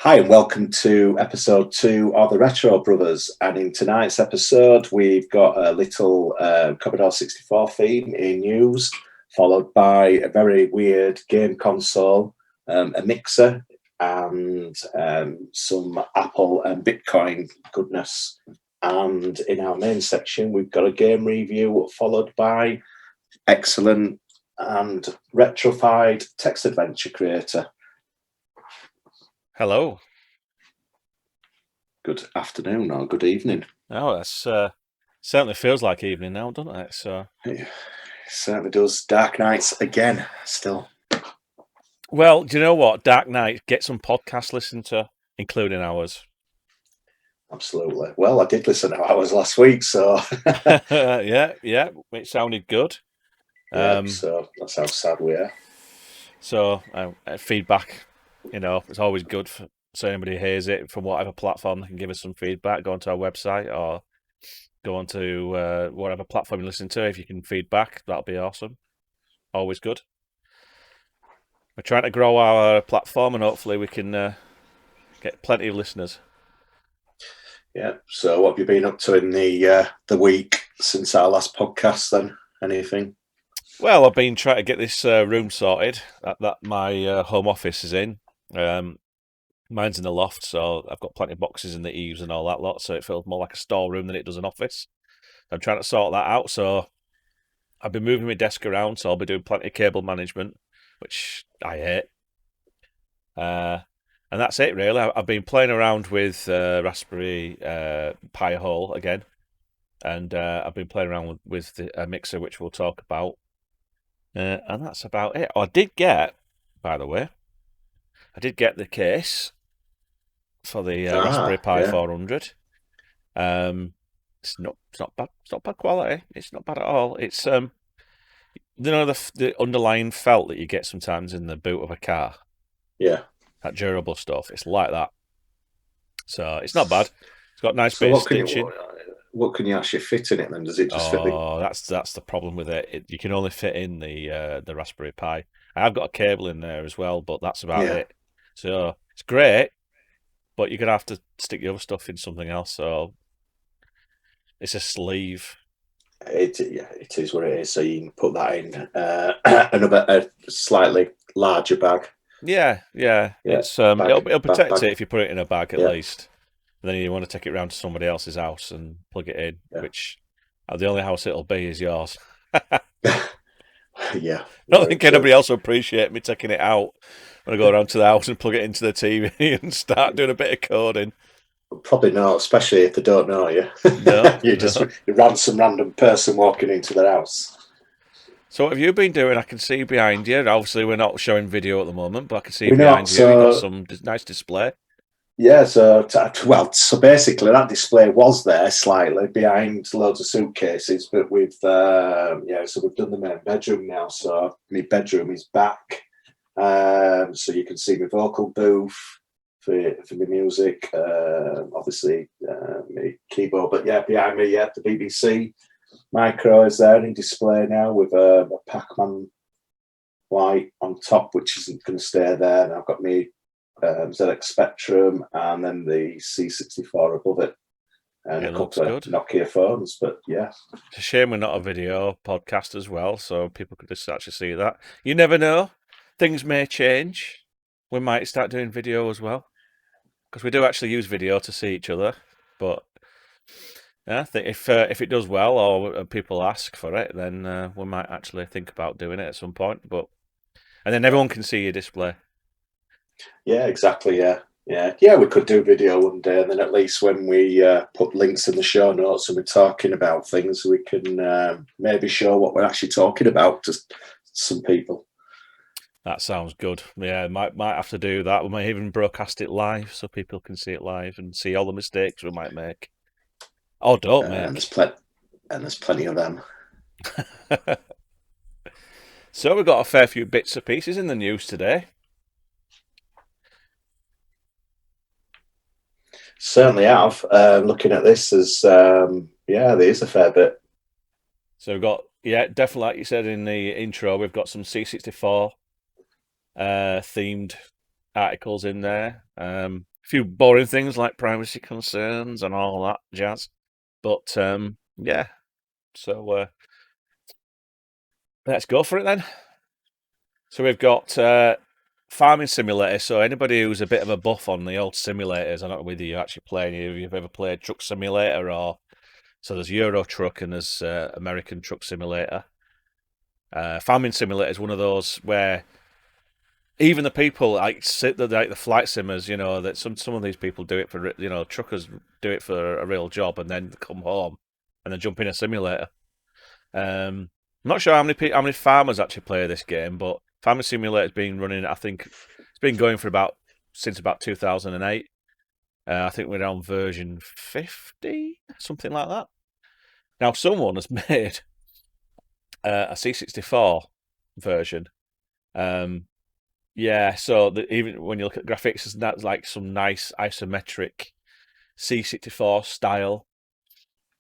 Hi, and welcome to episode 2 of the Retro Brothers. And in tonight's episode, we've got a little Commodore 64 theme in news, followed by a very weird game console, a mixer, and some Apple and Bitcoin goodness. And in our main section, we've got a game review, followed by excellent and retrofied text adventure creator. Hello. Good afternoon or good evening. Oh, that's certainly feels like evening now, doesn't it? So, It certainly does. Dark nights again, still. well, do you know what? Dark Knight, get some podcasts listen to, including ours. Absolutely. Well, I did listen to ours last week, so yeah, it sounded good. yeah. So that's how sad we are. So feedback, it's always good so anybody hears it from whatever platform they can give us some feedback. Go onto our website or go onto whatever platform you listen to. If you can feedback, that'll be awesome. Always good. We're trying to grow our platform, and hopefully we can get plenty of listeners. Yeah. So, what have you been up to in the week since our last podcast? Then, anything? Well, I've been trying to get this room sorted that my home office is in. Mine's in the loft, so I've got plenty of boxes in the eaves and all that lot, so it feels more like a storeroom than it does an office. I'm trying to sort that out, so I've been moving my desk around, so I'll be doing plenty of cable management, which I hate. And that's it, really. I've been playing around with Raspberry Pi Hole again, and I've been playing around with a mixer, which we'll talk about. And that's about it. Oh, I did get, by the way, the case for the Raspberry Pi 400. It's not bad. It's not bad quality. It's not bad at all. It's the underlying felt that you get sometimes in the boot of a car. Yeah. That durable stuff. It's like that. So it's not bad. It's got nice base stitching. What can you actually fit in it then? Does it just fit? That's the problem with it. You can only fit in the Raspberry Pi. I have got a cable in there as well, but that's about it. So it's great, but you're gonna have to stick the other stuff in something else. So it's a sleeve. It is what it is. So you can put that in a slightly larger bag. Yeah. It's it'll protect it if you put it in a bag at least. And then you want to take it round to somebody else's house and plug it in, which the only house it'll be is yours. Yeah. I don't think anybody else will appreciate me taking it out when I go around to the house and plug it into the TV and start doing a bit of coding. Probably not, especially if they don't know you. No, you ran some random person walking into their house. So what have you been doing? I can see behind you. Obviously, we're not showing video at the moment, but I can see behind you. You've got some nice display. Yeah, so basically that display was there slightly behind loads of suitcases, but so we've done the main bedroom now. So my bedroom is back, so you can see my vocal booth for my music, obviously my keyboard. But yeah, behind me, the BBC micro is there in display now with a Pac-Man light on top, which isn't going to stay there. And I've got my ZX Spectrum and then the C64 above it, and a couple of Nokia phones. But yeah, it's a shame we're not a video podcast as well, so people could just actually see that. You never know; things may change. We might start doing video as well, because we do actually use video to see each other. But yeah, if it does well or people ask for it, then we might actually think about doing it at some point. And then everyone can see your display. Yeah, exactly. Yeah. We could do video one day, and then at least when we put links in the show notes and we're talking about things, we can maybe show what we're actually talking about to some people. That sounds good. Yeah, might have to do that. We might even broadcast it live so people can see it live and see all the mistakes we might make. Oh, don't make. And there's plenty of them. So we've got a fair few bits and pieces in the news today. Certainly have. Looking at this, there is a fair bit. So we've got, definitely, like you said in the intro, we've got some C64 themed articles in there. A few boring things like privacy concerns and all that jazz. But yeah, so let's go for it then. So we've got farming simulator. So anybody who's a bit of a buff on the old simulators, I don't know whether you're actually playing. If you've ever played Truck Simulator or so there's Euro Truck and there's American Truck Simulator. Farming Simulator is one of those where even the people like the flight simmers, that some of these people do it for truckers do it for a real job and then come home and then jump in a simulator. I'm not sure how many farmers actually play this game, but Farming Simulator has been running. I think it's been going for since about 2008. I think we're on version 50, something like that. Now someone has made a C64 version. Yeah, so even when you look at graphics, that's like some nice isometric C64 style.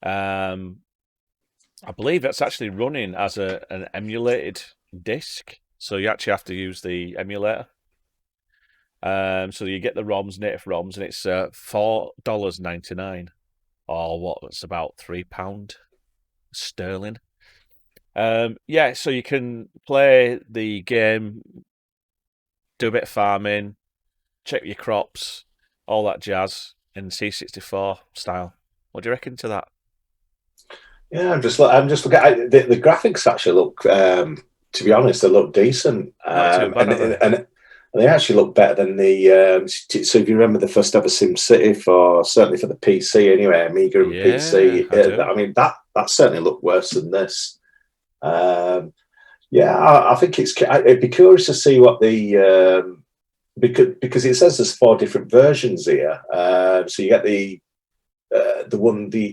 I believe that's actually running as an emulated disc, so you actually have to use the emulator. So you get the ROMs, native ROMs, and it's $4.99, or what? It's about £3 sterling. Yeah, so you can play the game, do a bit of farming, check your crops, all that jazz in C64 style. What do you reckon to that? Yeah, I'm just looking at the graphics. Actually, look, to be honest, they look decent, Not too bad, are they? and they actually look better than the. So if you remember the first ever Sim City certainly for the PC anyway, Amiga and Yeah, PC, I do. I mean that certainly looked worse than this. Yeah, I think it'd be curious to see what the because it says there's 4 different versions here. So you get the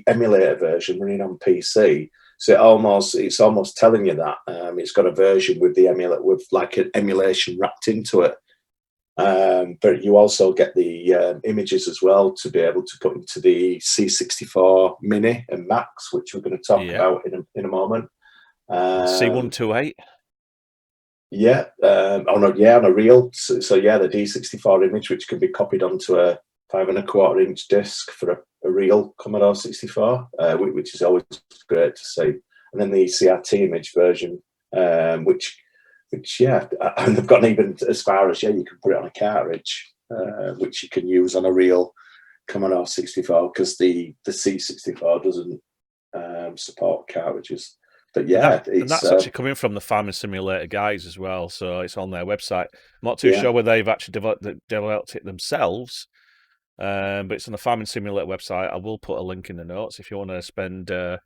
emulator version running on PC. So it's almost telling you that it's got a version with the emulator with like an emulation wrapped into it. But you also get the images as well to be able to put into the C64 Mini and Max, which we're going to talk about in a moment. The C128. Yeah, on a reel. So yeah, the D64 image, which can be copied onto a 5.25-inch disc for a real Commodore 64, which is always great to see. And then the CRT image version, which yeah, and they've gotten even as far as you can put it on a cartridge, which you can use on a real Commodore 64 because the C64 doesn't support cartridges. But yeah, and that's actually coming from the Farming Simulator guys as well, so it's on their website. I'm not too sure whether they've actually developed it themselves, but it's on the Farming Simulator website. I will put a link in the notes if you want to spend, I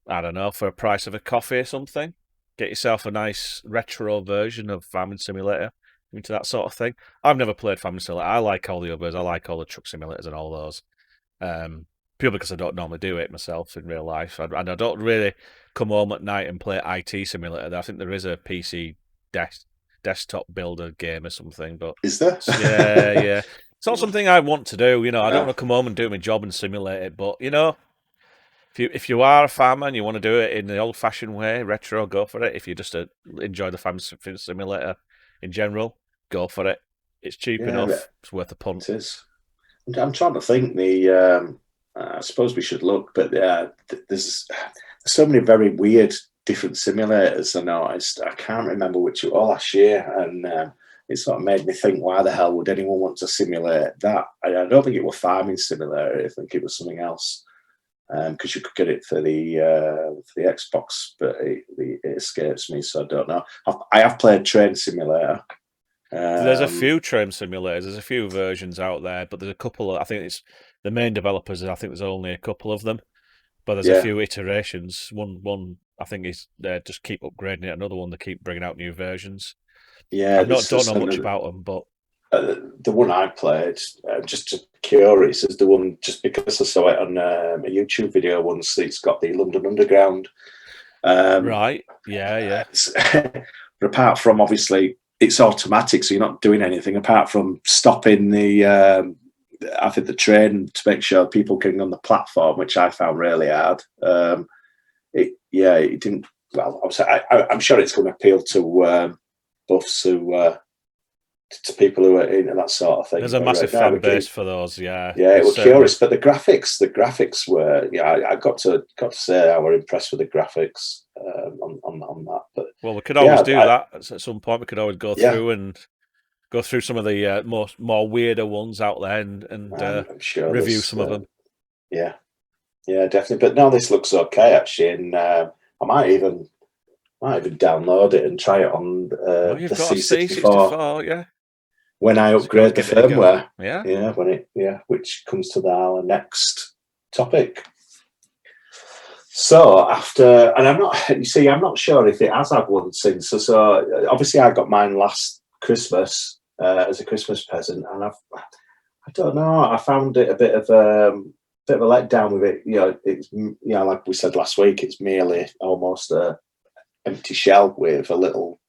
don't know, for a price of a coffee or something. Get yourself a nice retro version of Farming Simulator, into that sort of thing. I've never played Farming Simulator. I like all the others. I like all the truck simulators and all those. Purely because I don't normally do it myself in real life, and I don't really come home at night and play IT Simulator. I think there is a PC desktop builder game or something, but is there? Yeah. It's not something I want to do. I don't want to come home and do my job and simulate it. But if you are a farmer and you want to do it in the old-fashioned way, retro, go for it. If you just enjoy the farm simulator in general, go for it. It's cheap enough. It's worth a punt. It is. I'm trying to think. I suppose we should look, but there's so many very weird different simulators. I noticed. I can't remember which it was last year, and it sort of made me think, why the hell would anyone want to simulate that? I don't think it was Farming Simulator. I think it was something else, because you could get it for the Xbox, but it escapes me, so I don't know. I have played Train Simulator. There's a few train simulators. There's a few versions out there, but there's a couple. I think it's the main developers. I think there's only a couple of them, but there's a few iterations. One I think is they just keep upgrading it. Another one they keep bringing out new versions. Yeah, I don't know much about them, but the one I played, just curious, is the one just because I saw it on a YouTube video once. It's got the London Underground. Right? Yeah. But apart from obviously it's automatic, so you're not doing anything apart from stopping I think the train to make sure people getting on the platform, which I found really hard. It didn't. Well, I'm sure it's going to appeal to buffs who to people who are into that sort of thing. There's a But, massive no, fan base for those, yeah. yeah, it was Certainly. curious, but the graphics were, yeah, I got to say I were impressed with the graphics on that. But well, we could always yeah, do that at some point. We could always go yeah, through and go through some of the more weirder ones out there and I'm sure review there's, some of them. yeah, yeah, definitely. But no, this looks okay actually, and I might even download it and try it on Well, you've the got a C64 C64, yeah. when I So you've got to upgrade the give it a go. firmware. Yeah. Yeah, which comes to our next topic. So after, and I'm not sure if it has had one since. So obviously I got mine last Christmas as a Christmas present, and I don't know, I found it a bit of a letdown with it. It's like we said last week, it's merely almost a empty shell with a little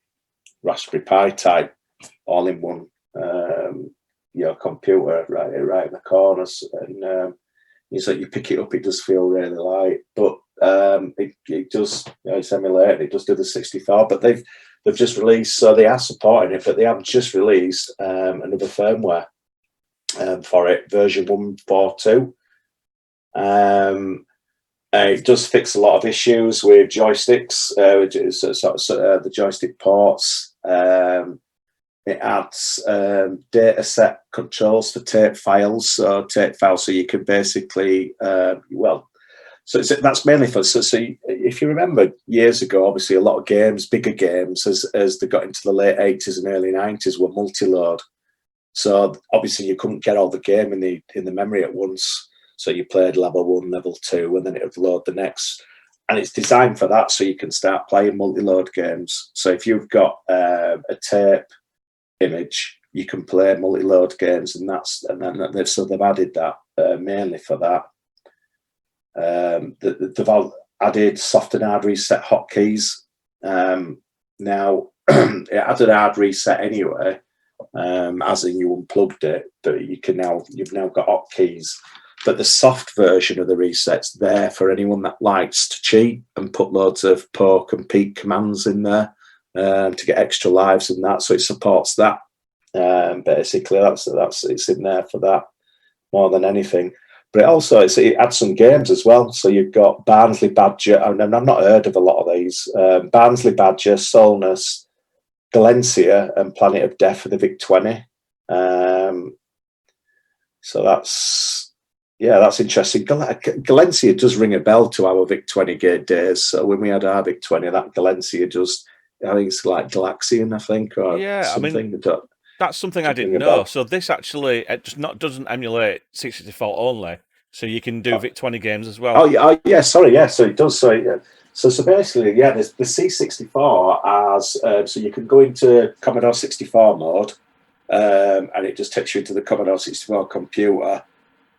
Raspberry Pi type all-in-one computer right in the corners, and it's like you pick it up, it does feel really light, but it does, it's emulated, it does do the 64, but they've just released, so they are supporting it, but they have just released another firmware for it, version 142. It does fix a lot of issues with joysticks, the joystick ports. It adds data set controls for tape files. So you can basically, that's mainly for, so if you remember years ago, obviously a lot of games, bigger games, as they got into the late 80s and early 90s, were multi-load. So obviously you couldn't get all the game in the memory at once. So you played level 1, level 2, and then it would load the next. And it's designed for that, so you can start playing multi-load games. So if you've got a tape image, you can play multi-load games, and they've added that mainly for that. They've added soft and hard reset hotkeys. Now it had an hard reset anyway, as in you unplugged it, but you've now got hotkeys. But the soft version of the reset's there for anyone that likes to cheat and put loads of poke and peek commands in there to get extra lives and that. So it supports that. Basically, that's it's in there for that more than anything. But it adds some games as well. So you've got Barnsley Badger, and I've not heard of a lot of these. Barnsley Badger, Solness, Galencia, and Planet of Death for the VIC-20. So that's interesting. Galencia does ring a bell to our VIC-20 gate days. So when we had our VIC-20, that Galencia I think it's like Galaxian, I think, or something. I mean, that's something I didn't know. So this actually doesn't emulate 64 only. So you can do VIC-20 games as well. Oh yeah, sorry, yeah. So it does. So yeah. So basically, yeah, there's the C64 as so you can go into Commodore 64 mode, and it just takes you into the Commodore 64 computer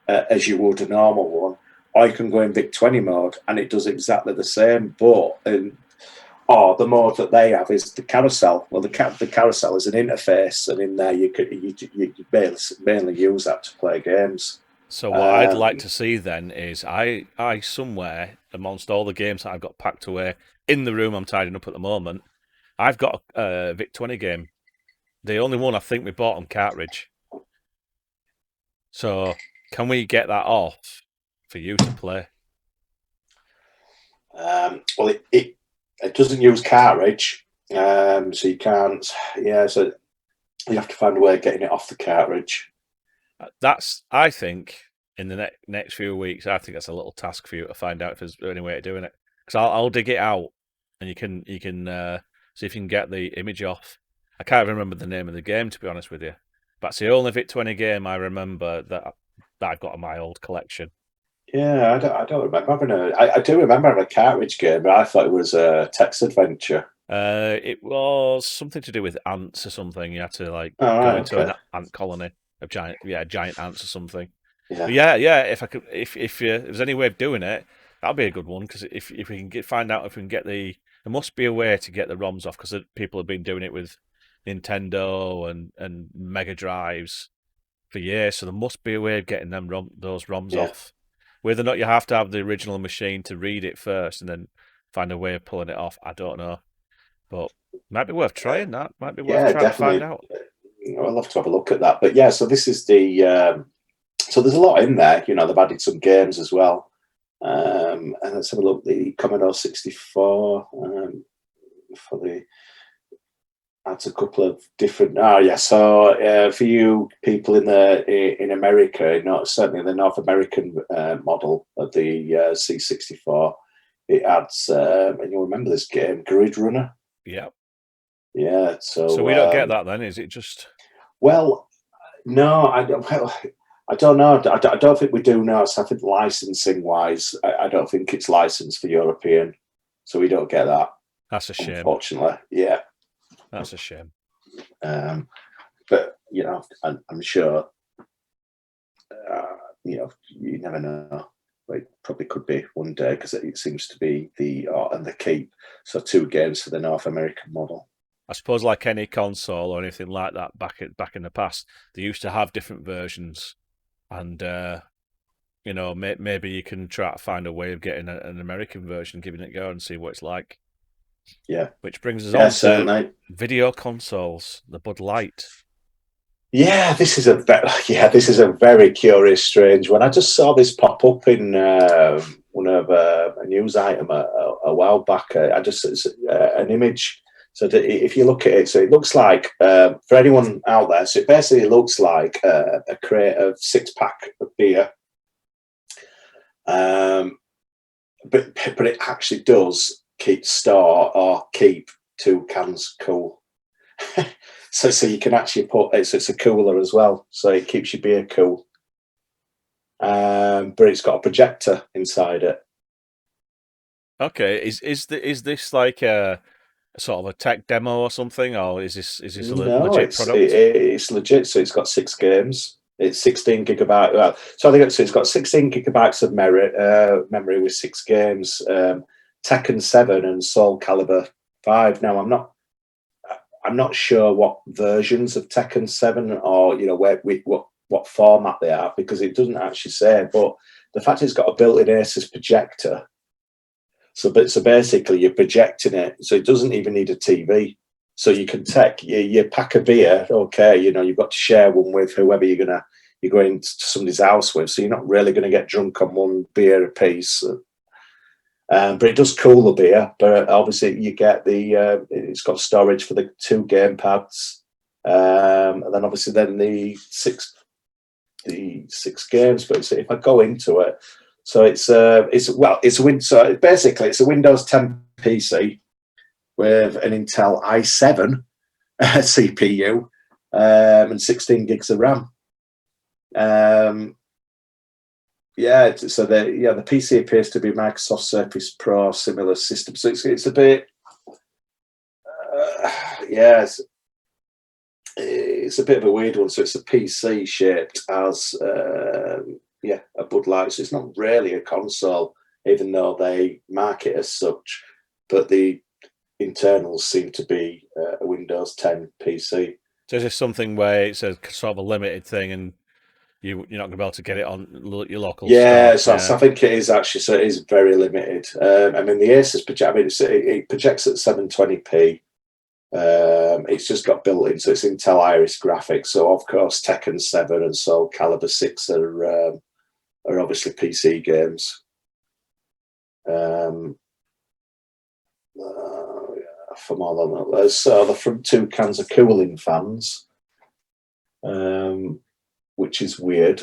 as you would a normal one, or you can go in VIC-20 mode, and it does exactly the same. But or the mode that they have is the carousel. Well, the carousel is an interface, and in there you mainly use that to play games. So what I'd like to see then is I somewhere amongst all the games that I've got packed away in the room I'm tidying up at the moment, I've got a VIC-20 game. The only one I think we bought on cartridge. So can we get that off for you to play? Well, it doesn't use cartridge, so you can't. Yeah, so you have to find a way of getting it off the cartridge. I think, in the next few weeks, I think that's a little task for you to find out if there's any way of doing it. Because I'll dig it out, and you can see if you can get the image off. I can't remember the name of the game, to be honest with you. But it's the only VIC-20 game I remember that I've got in my old collection. Yeah, I don't remember I do remember having a cartridge game, but I thought it was a text adventure. It was something to do with ants or something. You had to go into an ant colony of giant ants or something. Yeah, But yeah. If there's any way of doing it, that'd be a good one. Because if we can find out if we can get there must be a way to get the ROMs off, because people have been doing it with Nintendo and Mega Drives for years. So there must be a way of getting those ROMs off. Whether or not you have to have the original machine to read it first and then find a way of pulling it off, I don't know. But might be worth trying that. Might be worth trying to find out. I'll have to have a look at that. But yeah, so this is so there's a lot in there. They've added some games as well. And let's have a look. The Commodore 64 for the adds a couple of different. Oh yeah, so for you people in America, certainly the North American model of the C64, it adds, and you'll remember this game, Grid Runner. Yeah. Yeah. So we don't get that then, is it just? Well, no, I don't. Well, I don't know. I don't think we do now. So I think licensing wise, I don't think it's licensed for European, so we don't get that. That's a shame. Unfortunately, yeah. That's a shame. But I'm sure. You never know. It probably could be one day because it seems to be and the Keep. So 2 games for the North American model. I suppose, like any console or anything like that, back in the past, they used to have different versions, and maybe you can try to find a way of getting an American version, giving it a go, and see what it's like. Yeah. Which brings us on to video consoles, the Bud Light. Yeah, this is a very curious, strange one. I just saw this pop up in one of a news item a while back. It's an image. So if you look at it, so it looks like for anyone out there, so it basically looks like a crate of 6-pack of beer. But it actually does keep 2 cans cool. So you can actually put it's a cooler as well, so it keeps your beer cool. But it's got a projector inside it. Okay, is this like a sort of a tech demo or something, or is this a legit product? It's legit. So it's got 6 games. It's 16 gigabyte. Well, so I think it's got 16 gigabytes of memory with 6 games. Tekken 7 and Soul Calibur 5. Now I'm not sure what versions of Tekken 7 or what format they are, because it doesn't actually say. But the fact it's got a built-in Asus projector, so basically you're projecting it, so it doesn't even need a TV. So you can take your pack of beer. Okay, you've got to share one with whoever you're going to somebody's house with. So you're not really going to get drunk on one beer a piece. But it does cool the beer. But obviously, you get it's got storage for the 2 game pads, and then obviously the 6 games. But if I go into it, so it's a Windows 10 PC with an Intel i7 CPU and 16 gigs of RAM. The PC appears to be Microsoft Surface Pro similar system. So it's a bit, it's a bit of a weird one. So it's a PC shaped as a Bud Light. So it's not really a console, even though they mark it as such. But the internals seem to be a Windows 10 PC. So is this something where it's a sort of a limited thing, and you're not going to be able to get it on your local store? So I think it is actually. So it is very limited. the Asus it projects at 720p. It's just got built-in, so it's Intel Iris graphics. So of course, Tekken 7 and Soul Calibur 6 are obviously PC games. For more than that, so the front 2 cans are cooling fans, which is weird.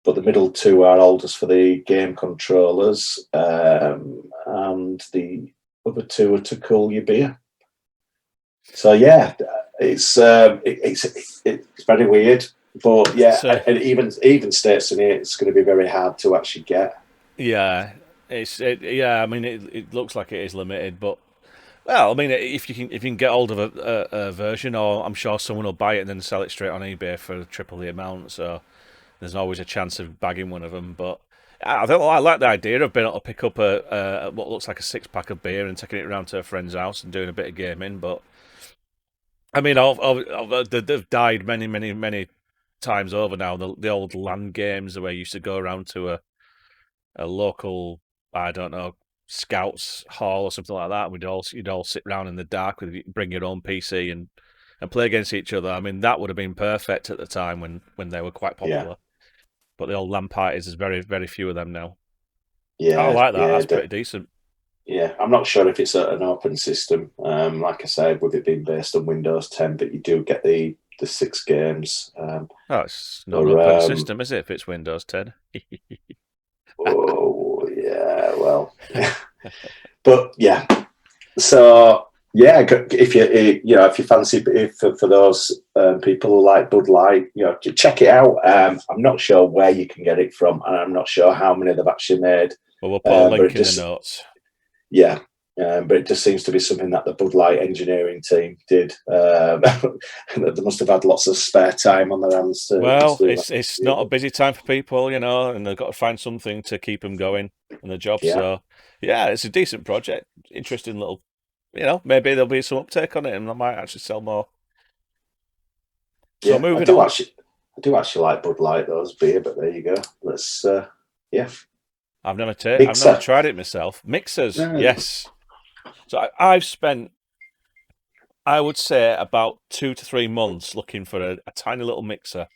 But the middle 2 are holders for the game controllers, and the other 2 are to cool your beer. So yeah, it's very weird. But yeah, and even states in here, it's going to be very hard to actually get. Yeah, it looks like it is limited, but if you can get hold of a version, or I'm sure someone will buy it and then sell it straight on eBay for triple the amount. So there's always a chance of bagging one of them. But I like the idea of being able to pick up a what looks like a 6-pack of beer and taking it around to a friend's house and doing a bit of gaming. But they've died many times over now. The old LAN games, where you used to go around to a local, I don't know, scouts hall or something like that. You'd all sit around in the dark bring your own PC and and play against each other. I mean, that would have been perfect at the time when they were quite popular. But the old LAN parties, there's very, very few of them now. I like that. That's pretty decent. Yeah, I'm not sure if it's an open system. Like I said, with it being based on Windows 10, but you do get the 6 games. It's not an open system, is it? If it's Windows 10. Oh yeah, well, but yeah. So yeah, if you fancy, for those people who like Bud Light, check it out. I'm not sure where you can get it from, and I'm not sure how many they've actually made. Well, we'll put a link in the notes. Yeah, but it just seems to be something that the Bud Light engineering team did. They must have had lots of spare time on their hands. It's not a busy time for people, and they've got to find something to keep them going in the job. Yeah. So, yeah, it's a decent project. Interesting little, maybe there'll be some uptake on it, and I might actually sell more. So moving on. I do actually like Bud Light, those beer, but there you go. Let's, yeah. I've never tried it myself. Mixers, yes. So I've spent, I would say, about 2 to 3 months looking for a tiny little mixer.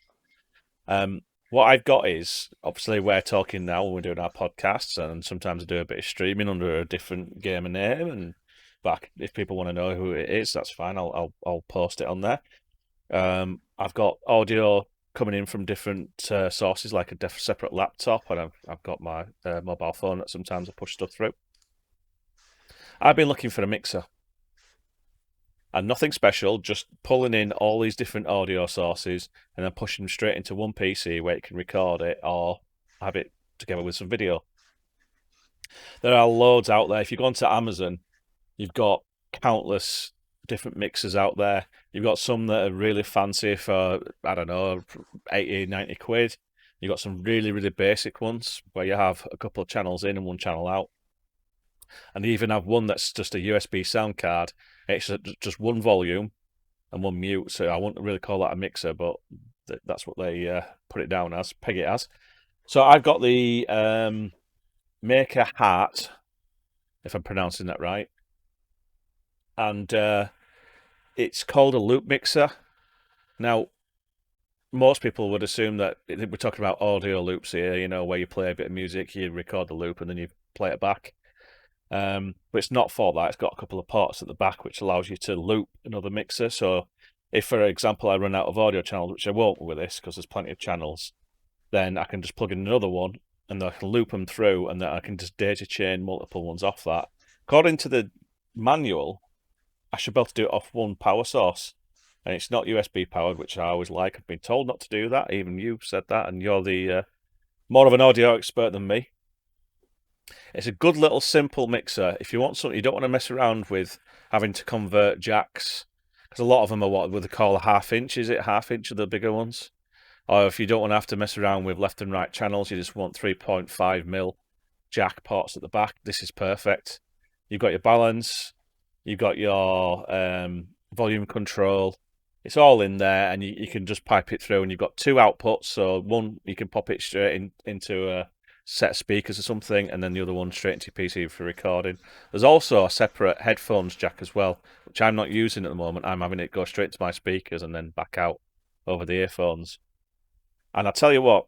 What I've got is, obviously, we're talking now when we're doing our podcasts, and sometimes I do a bit of streaming under a different gamer name. But if people want to know who it is, that's fine. I'll post it on there. I've got audio coming in from different sources, like a separate laptop, and I've got my mobile phone that sometimes I push stuff through. I've been looking for a mixer, and nothing special, just pulling in all these different audio sources and then pushing them straight into one PC where it can record it or have it together with some video. There are loads out there. If you go onto Amazon, you've got countless different mixers out there. You've got some that are really fancy for, I don't know, 80, 90 quid. You've got some really, really basic ones where you have a couple of channels in and one channel out. And you even have one that's just a USB sound card. It's just one volume and one mute. So I wouldn't really call that a mixer, but that's what they put it down as, peg it as. So I've got the Maker Heart, if I'm pronouncing that right. And it's called a loop mixer. Now, most people would assume that we're talking about audio loops here, where you play a bit of music, you record the loop, and then you play it back. But it's not for that. It's got a couple of ports at the back which allows you to loop another mixer. So if, for example, I run out of audio channels, which I won't with this because there's plenty of channels, then I can just plug in another one and I can loop them through, and then I can just daisy chain multiple ones off that. According to the manual, I should be able to do it off one power source, and it's not USB powered, which I always like. I've been told not to do that. Even you said that, and you're the more of an audio expert than me. It's a good little simple mixer. If you want something, you don't want to mess around with having to convert jacks, because a lot of them are what they call a half-inch. Is it half-inch are the bigger ones? Or if you don't want to have to mess around with left and right channels, you just want 3.5mm jack ports at the back. This is perfect. You've got your balance. You've got your volume control. It's all in there, and you can just pipe it through. And you've got 2 outputs. So one, you can pop it straight into a set of speakers or something, and then the other one straight into your PC for recording. There's also a separate headphones jack as well, which I'm not using at the moment. I'm having it go straight to my speakers and then back out over the earphones. And I tell you what,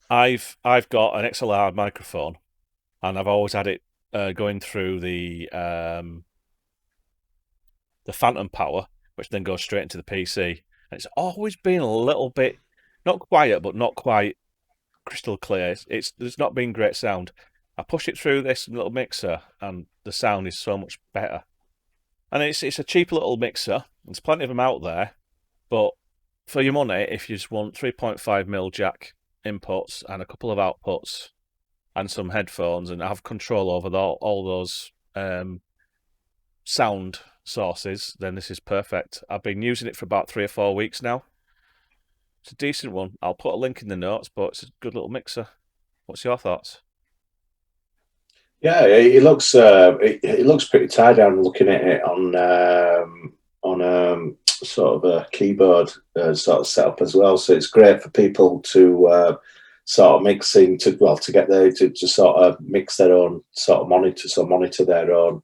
I've got an XLR microphone, and I've always had it going through the phantom power, which then goes straight into the PC. And it's always been a little bit, not quiet, but not quite crystal clear. There's not been great sound. I push it through this little mixer, and the sound is so much better. And it's a cheap little mixer. There's plenty of them out there, but for your money, if you just want 3.5mm jack inputs and a couple of outputs and some headphones and have control over all those sound sources, then this is perfect. I've been using it for about 3 or 4 weeks now. It's a decent one. I'll put a link in the notes, but it's a good little mixer. What's your thoughts? Yeah, it looks pretty tied down looking at it on sort of a keyboard sort of setup as well. So it's great for people to sort of mixing to get to sort of mix their own sort of monitor their own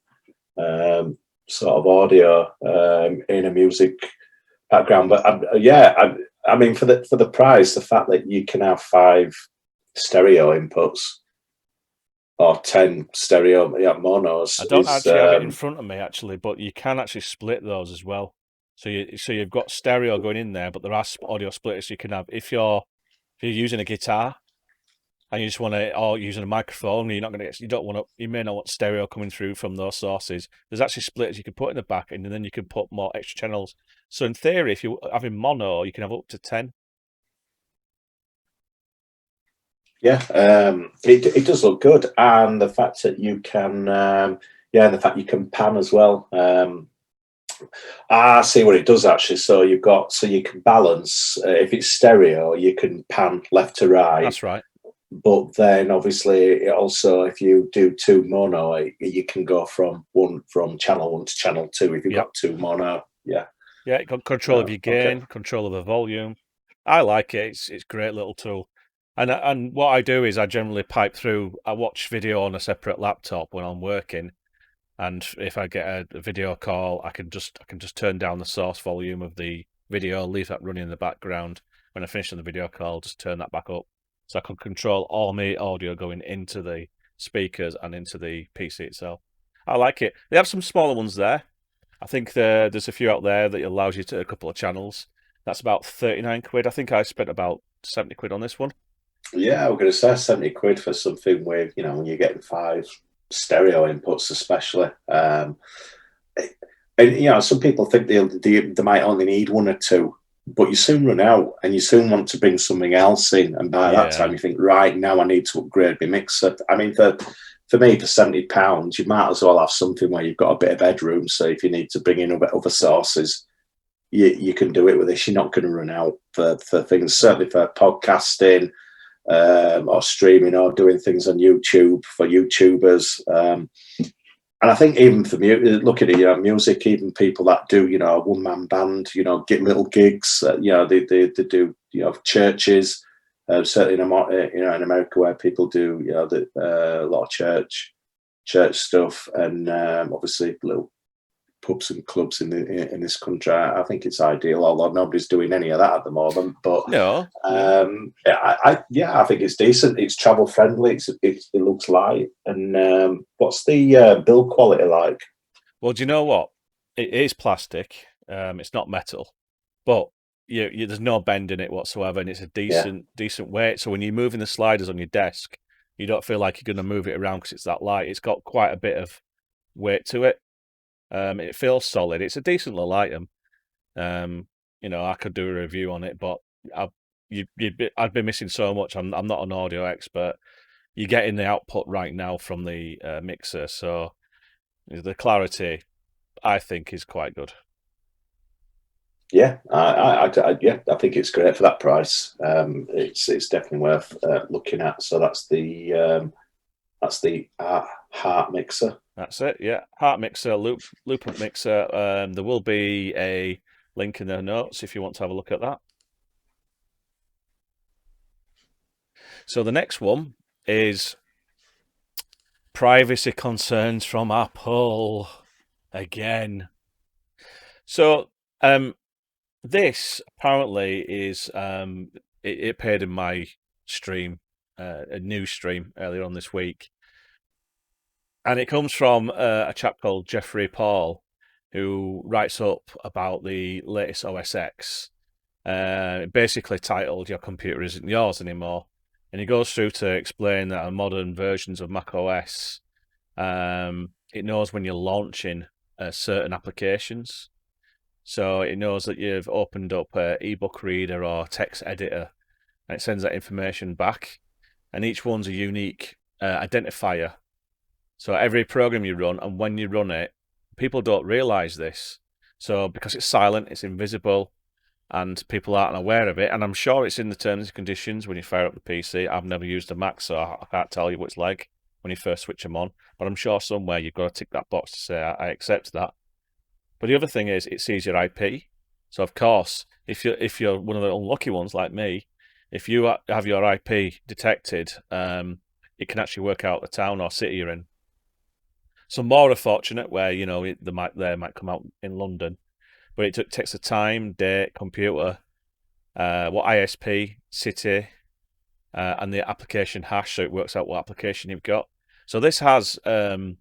sort of audio in a music background. But I mean, for the price, the fact that you can have 5 stereo inputs or 10 stereo monos I don't is actually have it in front of me actually, but you can actually split those as well. So you've got stereo going in there, but there are audio splitters you can have if you're using a guitar and you just want to, or using a microphone, you're not going to, you don't want to, you may not want stereo coming through from those sources. There's actually splitters you can put in the back, and then you can put more extra channels. So in theory, if you're having mono, you can have up to 10. Yeah, it does look good, and the fact that you can, and the fact you can pan as well. I see what it does actually. So you can balance. If it's stereo, you can pan left to right. That's right. But then obviously also if you do 2 mono, you can go from channel 1 to channel 2 if you've got 2 mono. Yeah. Yeah, it got control of your gain, Okay. control of the volume. I like it. It's a great little tool. And what I do is I generally pipe through. I watch video on a separate laptop when I'm working, and if I get a video call, I can just turn down the source volume of the video, leave that running in the background. When I finish on the video call, just turn that back up, so I can control all my audio going into the speakers and into the PC itself. I like it. They have some smaller ones there. I think there's a few out there that allows you to a couple of channels. That's about 39 quid. I think I spent about 70 quid on this one. Yeah, we're going to say 70 quid for something with, when you're getting 5 stereo inputs, especially. And some people think they might only need 1 or 2, but you soon run out and you soon want to bring something else in. And by that time, you think, right, now I need to upgrade my mixer. I mean, for me, for £70, you might as well have something where you've got a bit of bedroom. So if you need to bring in other sources, you can do it with this. You're not going to run out for things, certainly for podcasting or streaming or doing things on YouTube for YouTubers. And I think even for look at it, music, even people that do, a one-man band, get little gigs, they do, churches, certainly in America where people do, a lot of church stuff, and obviously little pubs and clubs in this country. I think it's ideal, although nobody's doing any of that at the moment. But No, I think it's decent. It's travel friendly. It looks light. And what's the build quality like? well, do you know what? It is plastic. It's not metal, but there's no bend in it whatsoever, and it's a decent weight. So when you're moving the sliders on your desk, you don't feel like you're going to move it around because it's that light. It's got quite a bit of weight to it. It feels solid. It's a decent little item. I could do a review on it, but I'd be missing so much. I'm not an audio expert. You're getting the output right now from the mixer, so the clarity, I think, is quite good. Yeah, I think it's great for that price. It's definitely worth looking at. So that's the Heart mixer. That's it. Yeah, Heart mixer, loop up mixer. There will be a link in the notes if you want to have a look at that. So the next one is privacy concerns from Apple again. So this apparently is it appeared in my stream, a news stream earlier on this week, and it comes from a chap called Jeffrey Paul, who writes up about the latest OS X, basically titled "Your Computer Isn't Yours Anymore," and he goes through to explain that on modern versions of Mac OS, it knows when you're launching certain applications. So it knows that you've opened up an ebook reader or text editor, and it sends that information back. And each one's a unique identifier. So every program you run, and when you run it, people don't realize this. So because it's silent, it's invisible, and people aren't aware of it. And I'm sure it's in the terms and conditions when you fire up the PC. I've never used a Mac, so I can't tell you what it's like when you first switch them on. But I'm sure somewhere you've got to tick that box to say, I accept that. But the other thing is, it sees your IP. So of course, if you're one of the unlucky ones like me, if you have your IP detected, it can actually work out the town or city you're in. Some more are fortunate where they might come out in London, but it takes the time, date, computer, what ISP, city, and the application hash, so it works out what application you've got. So this has an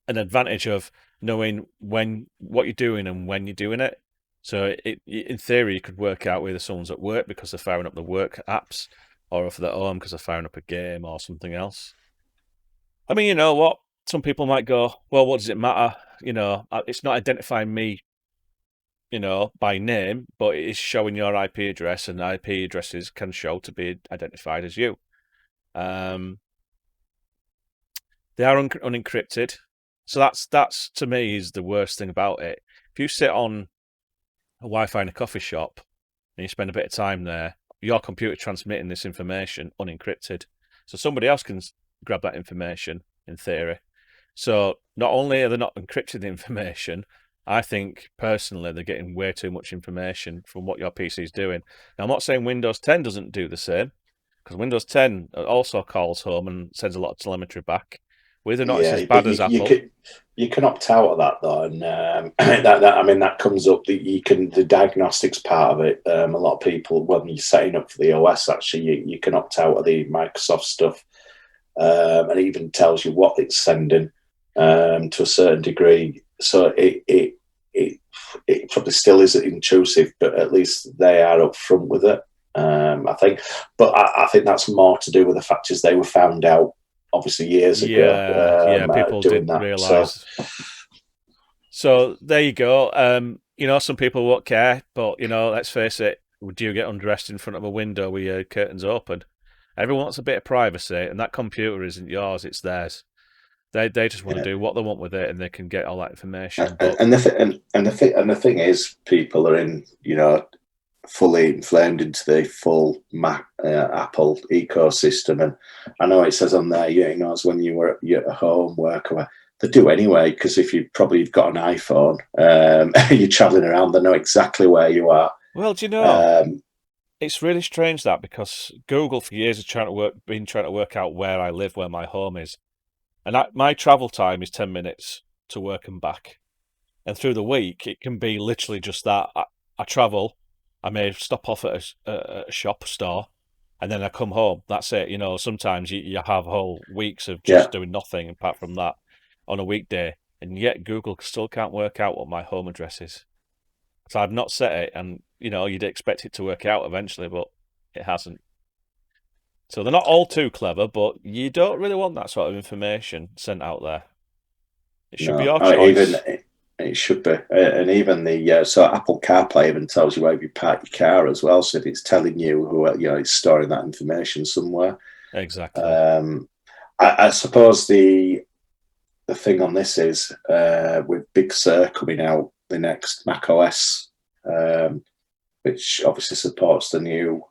advantage of knowing what you're doing and when you're doing it. So in theory, you could work out whether someone's at work because they're firing up the work apps, or if they're at home because they're firing up a game or something else. I mean, you know what? Some people might go, well, what does it matter? It's not identifying me, by name, but it is showing your IP address, and IP addresses can show to be identified as you. They are unencrypted, so that's to me is the worst thing about it. If you sit on a Wi-Fi in a coffee shop and you spend a bit of time there, your computer transmitting this information unencrypted, so somebody else can grab that information in theory. So not only are they not encrypting the information, I think personally they're getting way too much information from what your PC is doing. Now I'm not saying Windows 10 doesn't do the same, because Windows 10 also calls home and sends a lot of telemetry back. Whether or not it's as bad as Apple. You can opt out of that though, and that comes up. The diagnostics part of it. A lot of people, when you're setting up for the OS, actually you can opt out of the Microsoft stuff, and it even tells you what it's sending to a certain degree. So it probably still isn't intrusive, but at least they are upfront with it. I think, but I think that's more to do with the fact is they were found out obviously years ago. People didn't realise. So there you go. Some people won't care, but let's face it. Do you get undressed in front of a window with your curtains open? Everyone wants a bit of privacy, and that computer isn't yours; it's theirs. They just want to do what they want with it, and they can get all that information. And the thing is, people are in fully inflamed into the full Apple ecosystem, and I know it says on there, it's when you're at home, work, or they do anyway, because if you've got an iPhone, you're traveling around, they know exactly where you are. Well, do you know? It's really strange that, because Google for years has been trying to work out where I live, where my home is. And my travel time is 10 minutes to work and back. And through the week, it can be literally just that. I travel, I may stop off at a shop store, and then I come home. That's it. Sometimes you have whole weeks of just doing nothing apart from that on a weekday. And yet Google still can't work out what my home address is. So I've not set it, and, you'd expect it to work out eventually, but it hasn't. So they're not all too clever, but you don't really want that sort of information sent out there. It should be your choice. It should be. And even so Apple CarPlay even tells you where you park your car as well. So if it's telling you it's storing that information somewhere. Exactly. I suppose the thing on this is with Big Sur coming out, the next Mac OS, which obviously supports the new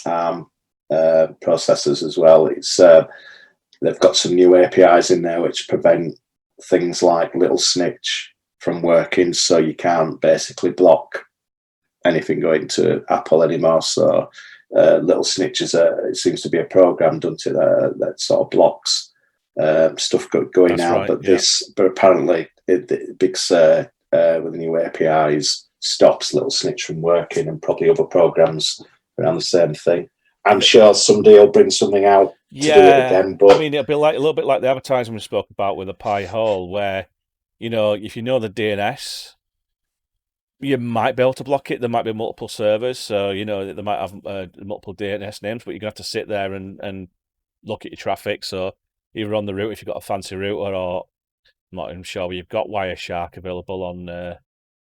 ARM processors as well. It's they've got some new APIs in there which prevent things like Little Snitch from working, so you can't basically block anything going to Apple anymore. So Little Snitch it seems to be a program done to that sort of blocks stuff going That's out. right, but apparently Big Sur with the new APIs stops Little Snitch from working, and probably other programs around the same thing. I'm sure somebody will bring something out to do it again. But I mean, it'll be a little bit like the advertising we spoke about with the Pi-hole, where if you know the DNS, you might be able to block it. There might be multiple servers, so they might have multiple DNS names, but you're gonna have to sit there and look at your traffic. So either on the route, if you've got a fancy router, or I'm not even sure you've got Wireshark available on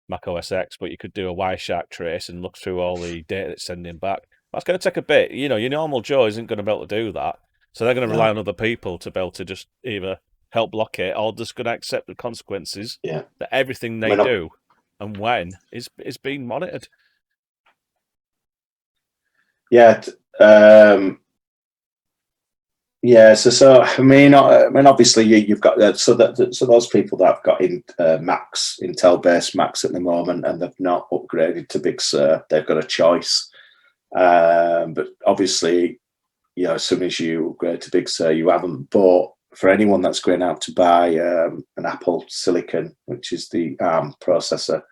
Mac OS X, but you could do a Wireshark trace and look through all the data that's sending back. That's going to take a bit. Your normal Joe isn't going to be able to do that. So they're going to rely on other people to be able to just either help block it, or just going to accept the consequences that everything they do and when is being monitored. Yeah. So I mean, obviously you've got so those people that have got Intel-based Macs at the moment, and they've not upgraded to Big Sur, they've got a choice. But obviously, as soon as you upgrade to Big Sur, you haven't. But for anyone that's going out to buy an Apple Silicon, which is the ARM processor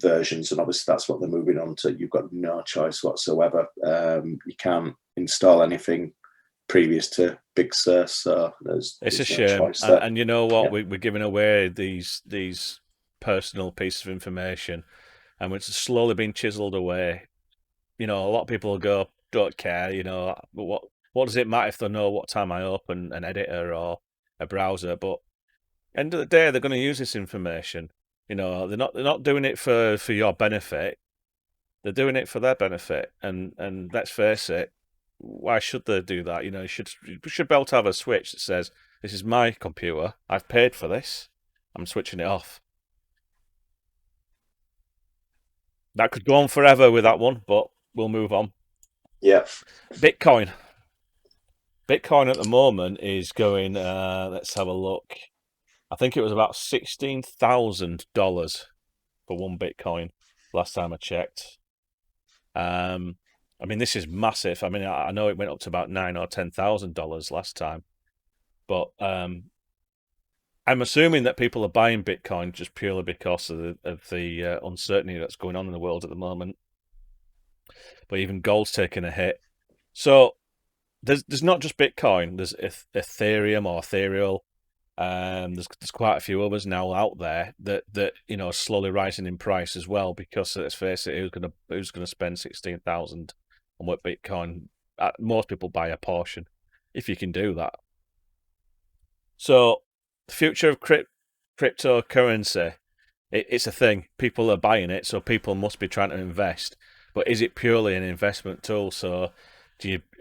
versions, and obviously that's what they're moving on to, you've got no choice whatsoever. You can't install anything previous to Big Sur, so it's there's a no shame. choice there. And you know what? Yeah. We're giving away these personal pieces of information, and it's slowly being chiseled away. You know, a lot of people will go, don't care, you know, but what does it matter if they know what time I open an editor or a browser? But end of the day, they're going to use this information. You know, they're not doing it for your benefit. They're doing it for their benefit. And let's face it, why should they do that? You know, you should be able to have a switch that says, this is my computer. I've paid for this. I'm switching it off. That could go on forever with that one, but we'll move on. Yeah. Bitcoin at the moment is going, let's have a look. I think it was about $16,000 for one Bitcoin last time I checked. I mean, this is massive. I mean, I know it went up to about $9,000 or $10,000 last time, but I'm assuming that people are buying Bitcoin just purely because of the uncertainty that's going on in the world at the moment. But even gold's taking a hit. So there's not just Bitcoin. There's Ethereum or Ethereal. There's quite a few others now out there that you know are slowly rising in price as well, because let's face it, who's gonna spend 16,000 on what Bitcoin? Most people buy a portion, if you can do that. So the future of cryptocurrency, it's a thing. People are buying it, so people must be trying to invest. But is it purely an investment tool? So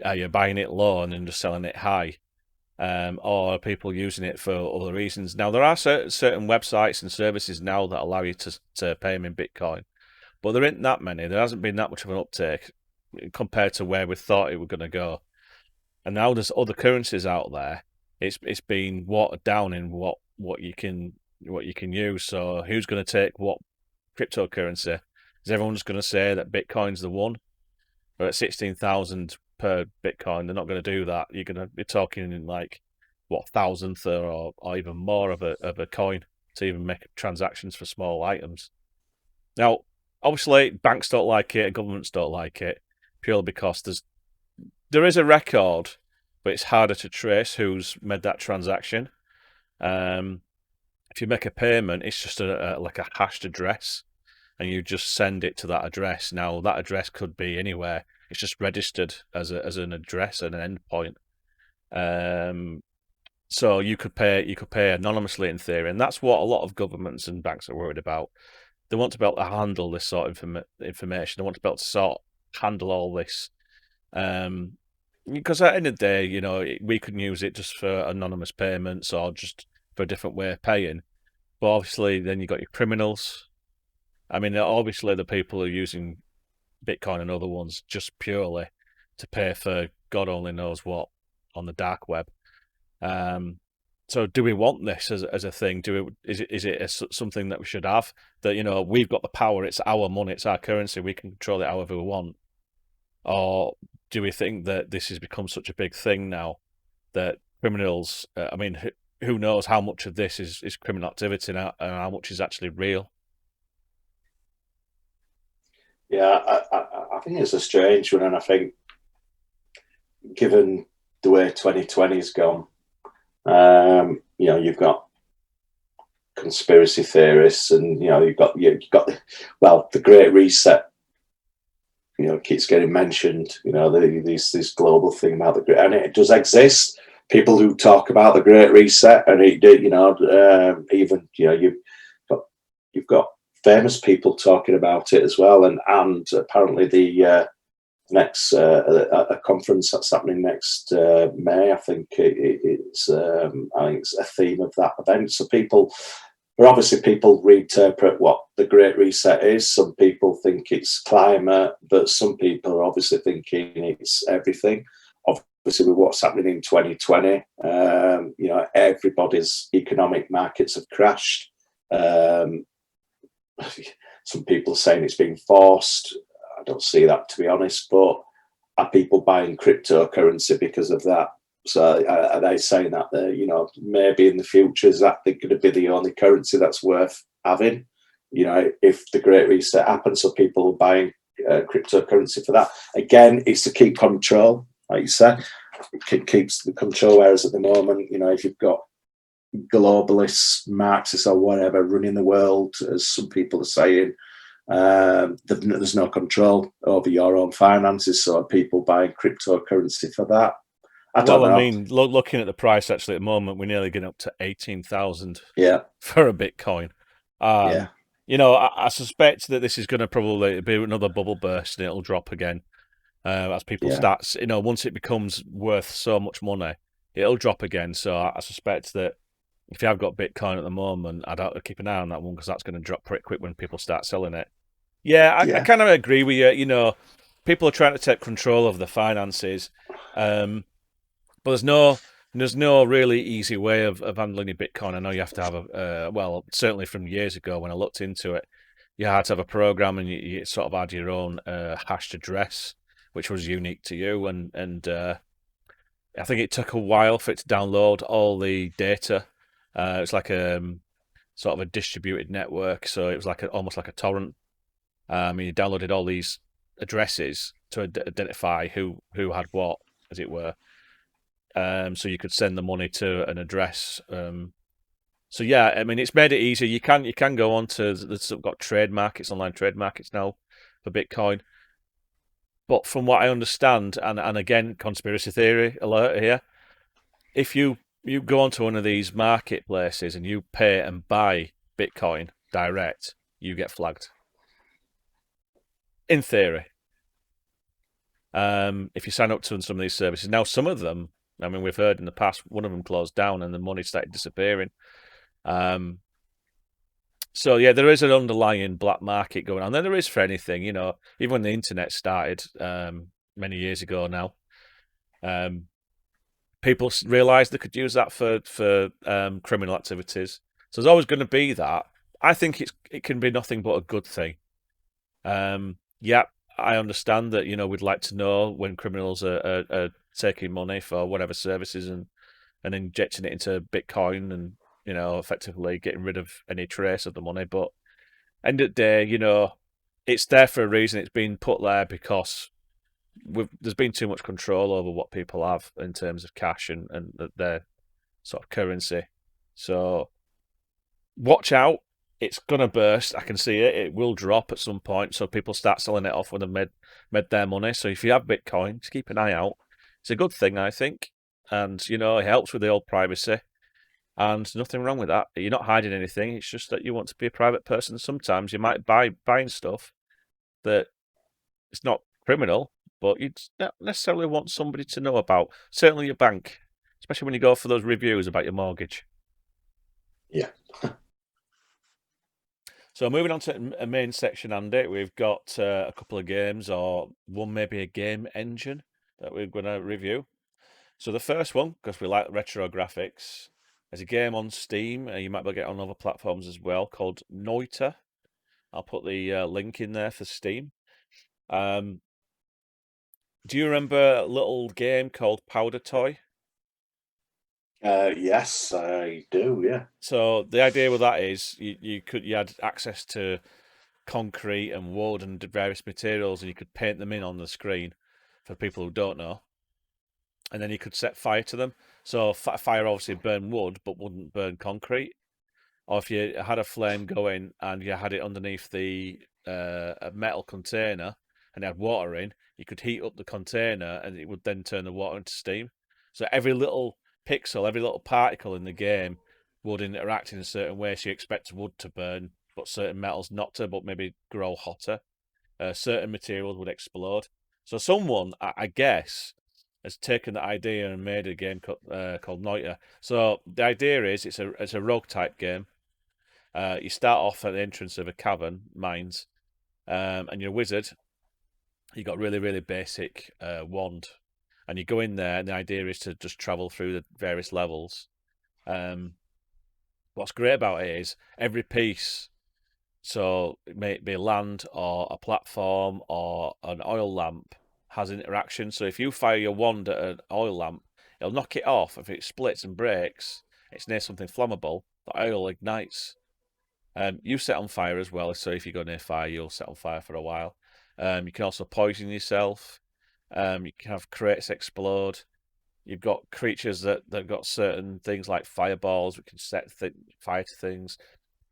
are you buying it low and then just selling it high? Or are people using it for other reasons? Now, there are certain websites and services now that allow you to pay them in Bitcoin, but there ain't that many. There hasn't been that much of an uptake compared to where we thought it was going to go. And now there's other currencies out there. It's been watered down in what you can use. So who's going to take what cryptocurrency? Is everyone just going to say that Bitcoin's the one? Or at 16,000 per Bitcoin, they're not going to do that. You're going to be talking in like what thousandth or even more of a coin to even make transactions for small items. Now, obviously, banks don't like it, governments don't like it, purely because there is a record, but it's harder to trace who's made that transaction. If you make a payment, it's just like a hashed address, and you just send it to that address. Now, that address could be anywhere. It's just registered as an address and an endpoint. So you could pay anonymously in theory, and that's what a lot of governments and banks are worried about. They want to be able to handle this sort of information. They want to be able to handle all this. Because at the end of the day, you know, we can use it just for anonymous payments or just for a different way of paying. But obviously, then you've got your criminals. I mean, obviously, the people who are using Bitcoin and other ones just purely to pay for God only knows what on the dark web. So, do we want this as a thing? Is it something that we should have? That, you know, we've got the power. It's our money. It's our currency. We can control it however we want. Or do we think that this has become such a big thing now that criminals? I mean, who knows how much of this is criminal activity and how much is actually real? Yeah, I think it's a strange one, and I think given the way 2020's gone, you know, you've got conspiracy theorists, and you know, you've got the Great Reset. You know, keeps getting mentioned. You know, this global thing about the Great, and it does exist. People who talk about the Great Reset, and it, you know, even you know, you've got famous people talking about it as well, and apparently the next a conference that's happening next May. I think it's a theme of that event. So people reinterpret what the Great Reset is. Some people think it's climate, but some people are obviously thinking it's everything. Obviously, with what's happening in 2020, you know, everybody's economic markets have crashed. Some people saying it's been forced. I don't see that, to be honest, but are people buying cryptocurrency because of that? So are they saying that maybe in the future is that going to be the only currency that's worth having? If the Great Reset happens, so people are buying cryptocurrency for that. Again, it's to keep control, like you said. It keeps the control. Whereas at the moment, if you've got globalists, Marxists, or whatever running the world, as some people are saying, there's no control over your own finances. So are people buying cryptocurrency for that? I don't Well, I know. mean, looking at the price actually at the moment, we're nearly getting up to 18,000 Yeah, for a Bitcoin. yeah, I suspect that this is going to probably be another bubble burst and it'll drop again as people yeah, start. Once it becomes worth so much money, it'll drop again. So I suspect that if you have got Bitcoin at the moment, I'd have to keep an eye on that one because that's going to drop pretty quick when people start selling it. Yeah, I yeah, kind of agree with you. People are trying to take control of the finances. But there's no really easy way of handling your Bitcoin. I know you have to have well, certainly from years ago when I looked into it, you had to have a program and you sort of had your own hashed address, which was unique to you. And I think it took a while for it to download all the data. It's like sort of a distributed network, so it was like almost like a torrent. And you downloaded all these addresses to identify who had what, as it were. So you could send the money to an address. So yeah, I mean it's made it easier. You can go on to there's got trade markets, online trade markets now for Bitcoin. But from what I understand, and again conspiracy theory alert here, if you go onto one of these marketplaces and you pay and buy Bitcoin direct, you get flagged. In theory, if you sign up to some of these services, now some of them, I mean, we've heard in the past, one of them closed down and the money started disappearing. Um, so yeah, there is an underlying black market going on. Then there is for anything, even when the internet started many years ago now, um, people realised they could use that for criminal activities. So there's always going to be that. I think it can be nothing but a good thing. Yeah, I understand that we'd like to know when criminals are taking money for whatever services and injecting it into Bitcoin and effectively getting rid of any trace of the money. But end of the day, it's there for a reason. It's been put there because there's been too much control over what people have in terms of cash and their sort of currency. So watch out. It's gonna burst. I can see it. It will drop at some point. So people start selling it off when they've made their money. So if you have Bitcoin, just keep an eye out. It's a good thing, I think, and it helps with the old privacy. And nothing wrong with that. You're not hiding anything. It's just that you want to be a private person. Sometimes you might buying stuff that it's not criminal, but you don't necessarily want somebody to know about. Certainly your bank, especially when you go for those reviews about your mortgage. yeah. So moving on to a main section, Andy, we've got a couple of games, or one maybe a game engine that we're going to review. So the first one, because we like retro graphics, is a game on Steam. You might be able to get it on other platforms as well, called Noita. I'll put the link in there for Steam. Um, do you remember a little game called Powder Toy? Yes, I do. Yeah. So the idea with that is you had access to concrete and wood and various materials, and you could paint them in on the screen for people who don't know, and then you could set fire to them. So fire obviously burn wood, but wouldn't burn concrete. Or if you had a flame going and you had it underneath the a metal container and it had water in, you could heat up the container and it would then turn the water into steam. So every little pixel, every little particle in the game would interact in a certain way. So you expect wood to burn, but certain metals not to, but maybe grow hotter. Certain materials would explode. So someone, I guess, has taken the idea and made a game called Noita. So the idea is it's a rogue type game. You start off at the entrance of a cavern, mines, and you're a wizard. You got really, really basic wand, and you go in there, and the idea is to just travel through the various levels. Um, what's great about it is every piece, so it may be land or a platform or an oil lamp, has interaction. So if you fire your wand at an oil lamp, it'll knock it off. If it splits and breaks, it's near something flammable. The oil ignites. You set on fire as well, so if you go near fire, you'll set on fire for a while. You can also poison yourself. You can have crates explode. You've got creatures that got certain things like fireballs, which can set fire to things.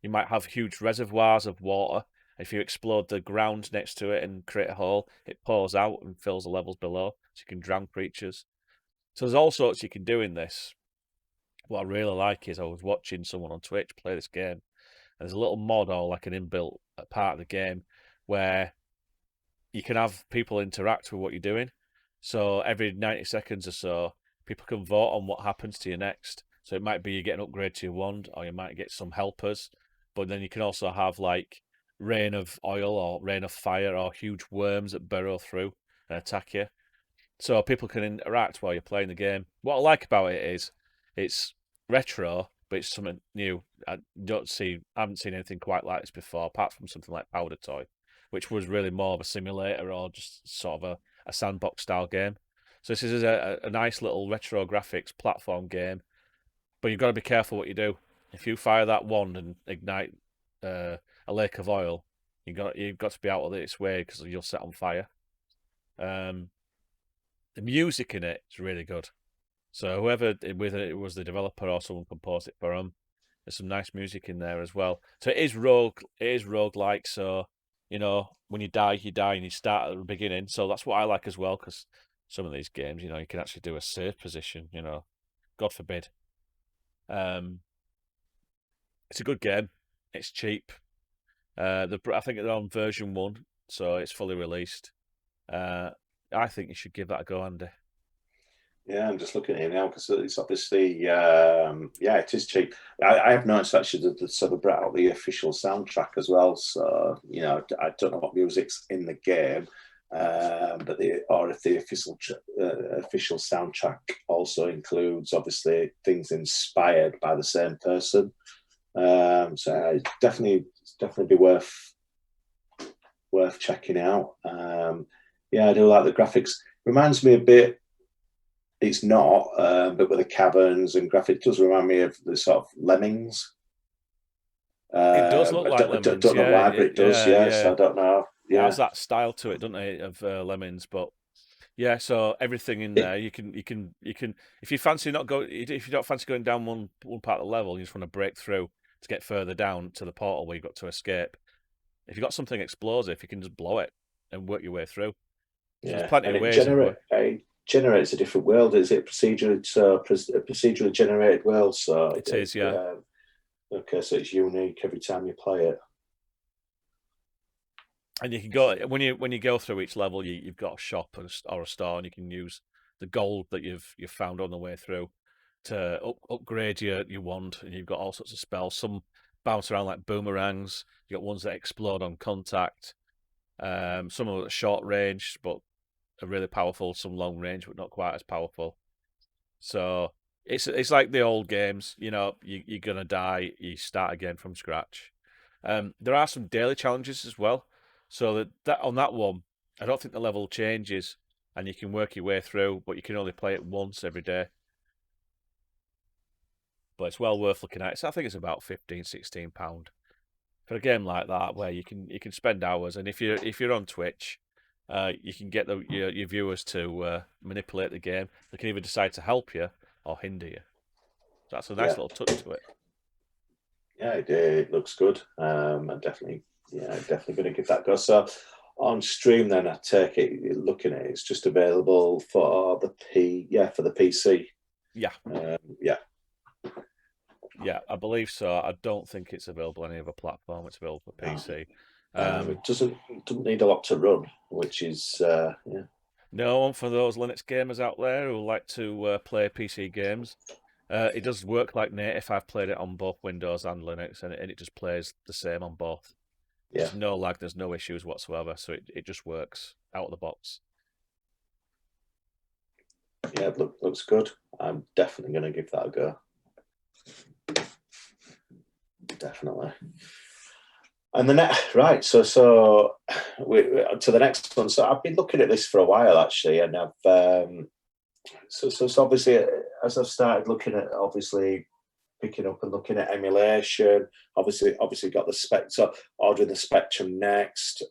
You might have huge reservoirs of water. If you explode the ground next to it and create a hole, it pours out and fills the levels below, so you can drown creatures. So there's all sorts you can do in this. What I really like is I was watching someone on Twitch play this game, and there's a little mod or like an inbuilt part of the game where you can have people interact with what you're doing. So every 90 seconds or so, people can vote on what happens to you next. So it might be you get an upgrade to your wand, or you might get some helpers. But then you can also have like rain of oil or rain of fire or huge worms that burrow through and attack you. So people can interact while you're playing the game. What I like about it is it's retro, but it's something new. I haven't seen anything quite like this before, apart from something like Powder Toy, which was really more of a simulator or just sort of a sandbox style game. So this is a nice little retro graphics platform game, but you've got to be careful what you do. If you fire that wand and ignite a lake of oil, you've got to be out of its way because you'll set on fire. The music in it is really good. So whether it was the developer or someone composed it for them, there's some nice music in there as well. So it is roguelike. So when you die, and you start at the beginning. So that's what I like as well, because some of these games, you can actually do a save position. God forbid. It's a good game. It's cheap. I think they're on version 1, so it's fully released. I think you should give that a go, Andy. Yeah, I'm just looking at it now because it's obviously, it is cheap. I have noticed actually that they sort of brought out the official soundtrack as well. So, I don't know what music's in the game, but if the official soundtrack also includes obviously things inspired by the same person. So it's definitely be worth checking out. I do like the graphics. Reminds me a bit. It's not, but with the caverns and graphics, does remind me of the sort of Lemmings. It does look like I Lemmings, don't know why, but it does. Yes, I don't know. It has that style to it, doesn't it, of Lemmings? But yeah, so everything in there, you can if you fancy if you don't fancy going down one part of the level, you just want to break through to get further down to the portal where you've got to escape. If you've got something explosive, you can just blow it and work your way through. So there's plenty of ways. It generates a different world. Is it procedurally generated world? So it is, yeah. Okay, so it's unique every time you play it. And you can go when you go through each level, you've got a shop or a store, and you can use the gold that you've found on the way through to upgrade your wand, and you've got all sorts of spells. Some bounce around like boomerangs. You got ones that explode on contact. Some are short range, but are really powerful. Some long range, but not quite as powerful. So it's like the old games. You're gonna die. You start again from scratch. There are some daily challenges as well. So that on that one, I don't think the level changes, and you can work your way through, but you can only play it once every day. But it's well worth looking at. I think it's about £15-16 for a game like that, where you can spend hours. And if you're on Twitch, you can get your viewers to manipulate the game. They can either decide to help you or hinder you. So that's a nice little touch to it. Yeah, it looks good. I'm definitely going to give that a go. So on stream, then I take it, looking at it, it's just available for the PC. Yeah. Yeah. Yeah, I believe so. I don't think it's available on any other platform. It's available for PC. It doesn't need a lot to run, which is No one for those Linux gamers out there who like to play PC games. It does work like native. I've played it on both Windows and Linux, and it just plays the same on both. Yeah. There's no lag. There's no issues whatsoever. So it just works out of the box. Yeah, it looks good. I'm definitely going to give that a go. Definitely. And so we to the next one. So I've been looking at this for a while actually, and So obviously, as I've started looking at obviously picking up and looking at emulation, obviously got the spec. So ordering the Spectrum next.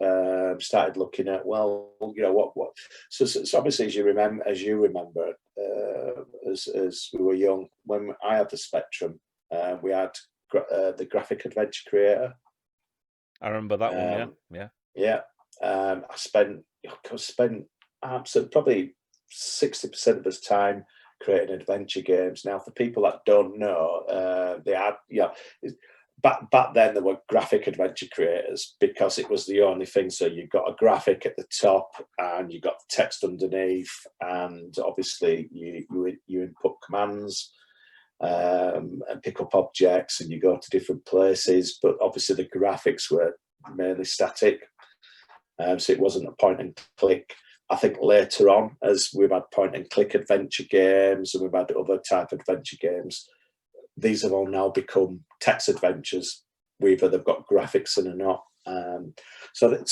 Started looking at, well, what. So obviously, as you remember, as we were young, when I had the Spectrum, we had the Graphic Adventure Creator. I remember that one. Yeah. Yeah. I spent absolutely probably 60% of his time creating adventure games. Now, for people that don't know, they had, back then there were graphic adventure creators because it was the only thing. So you got a graphic at the top and you got the text underneath, and obviously you input commands and pick up objects, and you go to different places. But obviously the graphics were mainly static, so it wasn't a point and click. I think later on, as we've had point and click adventure games and we've had other type of adventure games, these have all now become text adventures, whether they've got graphics in or not. So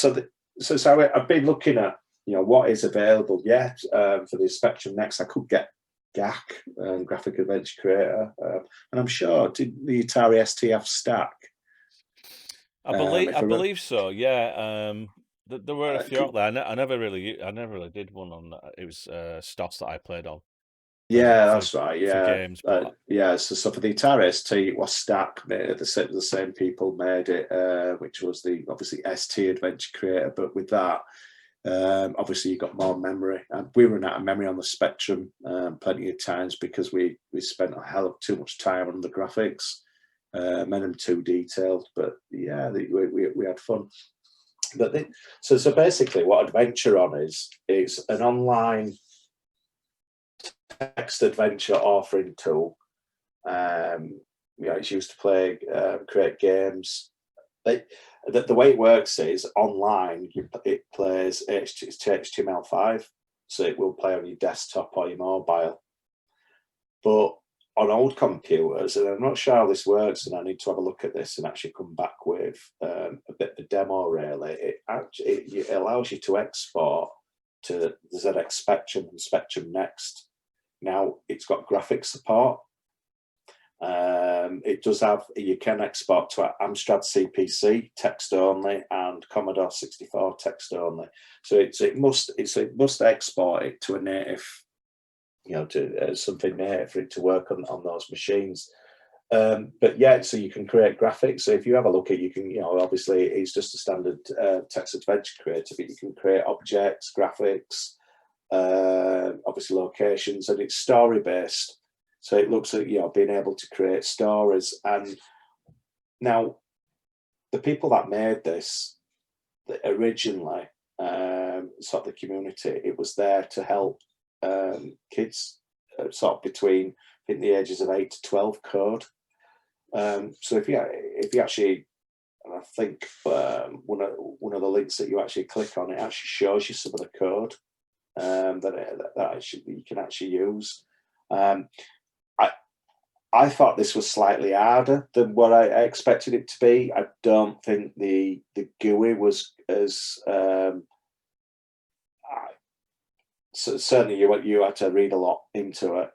I've been looking at what is available yet for the Spectrum Next. I could get GAC, Graphic Adventure Creator, and I'm sure did the Atari ST have Stack. I believe so. Yeah. There were a few out there. I never really did one on that. It was Stoss that I played on. That's right. Yeah, for games. So for the Atari ST, it was Stack. The same people made it, which was the obviously ST Adventure Creator. But with that, obviously you got more memory. And we ran out of memory on the Spectrum plenty of times because we spent a hell of too much time on the graphics, made them too detailed. But yeah, we had fun. But so basically, what Adventure On is an online text adventure authoring tool. It's used to create games. The way it works is online. It plays HTML5, so it will play on your desktop or your mobile. But on old computers, and I'm not sure how this works, and I need to have a look at this and actually come back with a bit of a demo. Really, it allows you to export to the ZX Spectrum and Spectrum Next. Now it's got graphics support. It does have, you can export to Amstrad CPC text only and Commodore 64 text only. So it must export it to a native, to something native for it to work on those machines. But yeah, so you can create graphics. So if you have a look at, you can, obviously it's just a standard text adventure creator, but you can create objects, graphics, obviously locations, and it's story based. So it looks at being able to create stories. And now the people that made this originally, sort of the community, it was there to help kids sort of between, I think, the ages of 8 to 12 code. So if you actually, and I think one of the links that you actually click on, it actually shows you some of the code that actually you can actually use. I thought this was slightly harder than what I expected it to be. I don't think the GUI was as certainly you had to read a lot into it.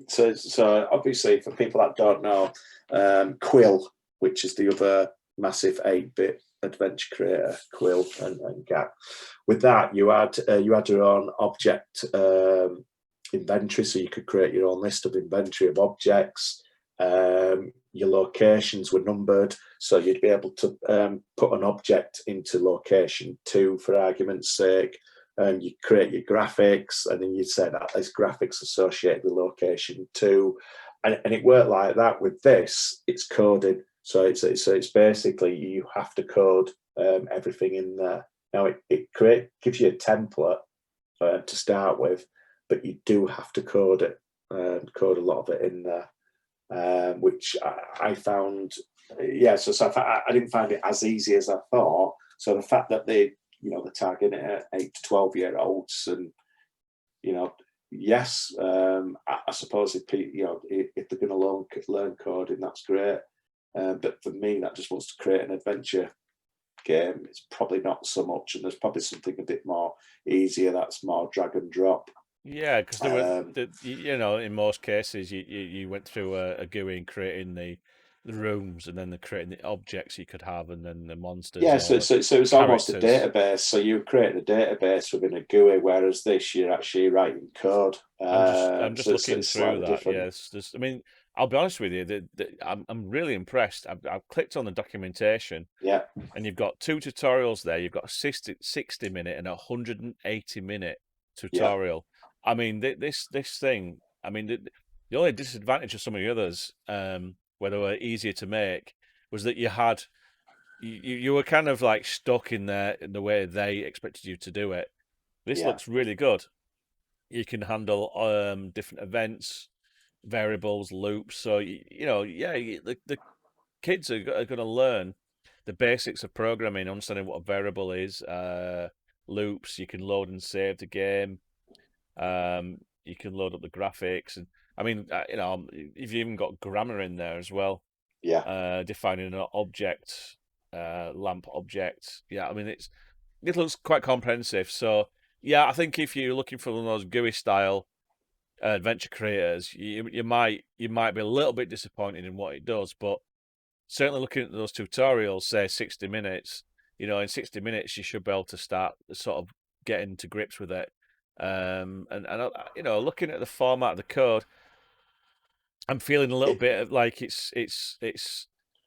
So obviously for people that don't know, Quill, which is the other massive 8-bit adventure creator, Quill and GAP. With that, you had your own object inventory, so you could create your own list of inventory of objects. Your locations were numbered, so you'd be able to put an object into location 2 for argument's sake, and you create your graphics, and then you'd say that there's graphics associated with location 2, and it worked like that. With this, it's coded, so it's basically you have to code everything in there. Now it gives you a template to start with, but you do have to code it, code a lot of it in there, which I found, so I didn't find it as easy as I thought. So the fact that they're targeting it at 8 to 12-year-olds, and yes, I suppose if they're going to learn coding, that's great. But for me, that just wants to create an adventure game, it's probably not so much, and there's probably something a bit more easier that's more drag and drop. Yeah, because there were Um, in most cases you went through a GUI and creating the rooms, and then the creating the objects you could have, and then the monsters yeah, or the so it's almost a characters. database. So you create a database within a GUI, whereas this you're actually writing code. I'm just So looking it's through slightly that. different. Yes, I mean, I'll be honest with you. I'm really impressed. I've clicked on the documentation, Yeah, and you've got two tutorials there. You've got a 60 minute and a 180-minute yeah, tutorial. I mean, this thing. I mean, the only disadvantage of some of the others, where they were easier to make, was that you were kind of like stuck in there in the way they expected you to do it. This yeah, looks really good. You can handle different events, variables, loops. So yeah, the kids are going to learn the basics of programming, understanding what a variable is, loops. You can load and save the game. You can load up the graphics, and I mean, you've even got grammar in there as well. yeah, Defining an object, lamp object. Yeah, I mean, it looks quite comprehensive. So yeah, I think if you're looking for one of those GUI style adventure creators, you might be a little bit disappointed in what it does, but certainly looking at those tutorials, say 60 minutes, in 60 minutes you should be able to start sort of getting to grips with it. Looking at the format of the code, I'm feeling a little it, bit of like it's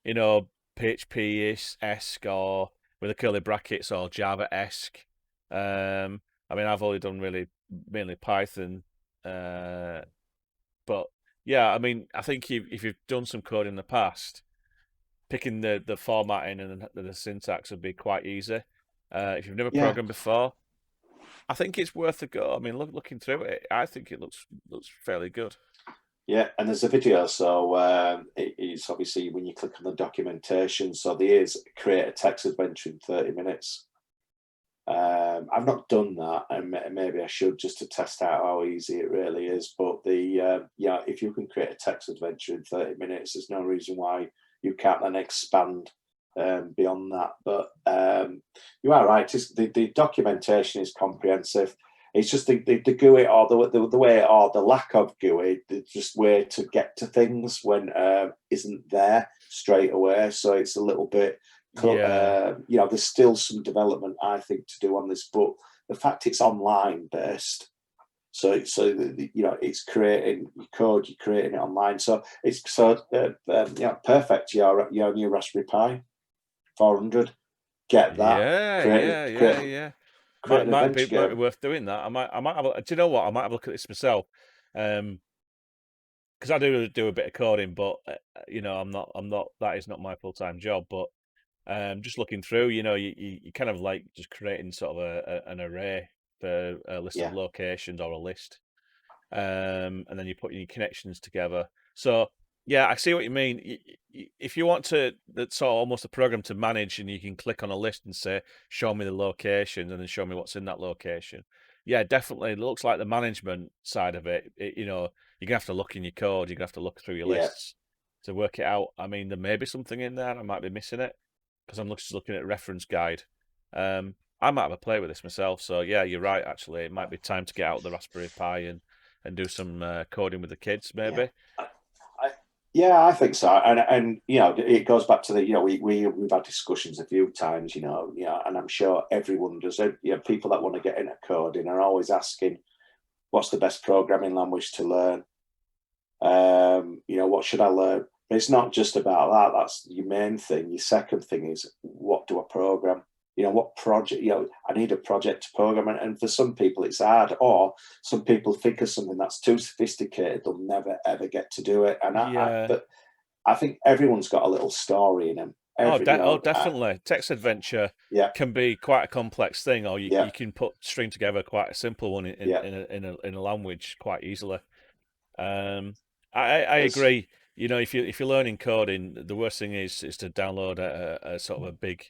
you know PHP-esque or with the curly brackets or Java-esque. I mean, I've only done really mainly Python, uh, but yeah, I mean, I think if you've done some code in the past, picking the formatting and the syntax would be quite easy. If you've never yeah. programmed before, I think it's worth a go. I mean, looking through it, I think it looks fairly good. Yeah, and there's a video. So it's obviously when you click on the documentation. So there is create a text adventure in 30 minutes. I've not done that, and maybe I should just to test out how easy it really is. But yeah, if you can create a text adventure in 30 minutes, there's no reason why you can't then expand beyond that. But you are right. The documentation is comprehensive. It's just the GUI or the way or the lack of GUI, the just way to get to things when isn't there straight away. So it's a little bit Yeah, there's still some development I think to do on this, but the fact it's online based, it's creating code, you're creating it online, so it's perfect. You're on your Raspberry Pi 400, get that, yeah, create yeah, yeah, create yeah. create Might an might be adventure might be game. worth doing that. I might have. Do you know what? I might have a look at this myself. Um, because I do a bit of coding, but I'm not. That is not my full time job. But just looking through, you kind of like just creating sort of an array for a list of Yeah, locations or a list, and then you put your connections together. So yeah, I see what you mean. If you want to, that's sort of almost a program to manage, and you can click on a list and say, "Show me the location," and then show me what's in that location. Yeah, definitely. It looks like the management side of it. You're gonna have to look in your code. You're gonna have to look through your yeah, lists to work it out. I mean, there may be something in there. I might be missing it because I'm just looking at reference guide. I might have a play with this myself. So yeah, you're right. Actually, it might be time to get out the Raspberry Pi and do some coding with the kids, yeah. maybe. I, yeah, I think so, and it goes back to the we've had discussions a few times, and I'm sure everyone does. People that want to get into coding are always asking, "What's the best programming language to learn?" What should I learn? But it's not just about that. That's your main thing. Your second thing is, what do I program? What project? I need a project to program, and for some people it's hard, or some people think of something that's too sophisticated, they'll never ever get to do it. And Yeah. but I think everyone's got a little story in them. Definitely. Text adventure Yeah, can be quite a complex thing, or you, yeah, you can string together quite a simple one yeah. in a language quite easily. Um, I It's agree. If you're learning coding, the worst thing is to download a sort of a big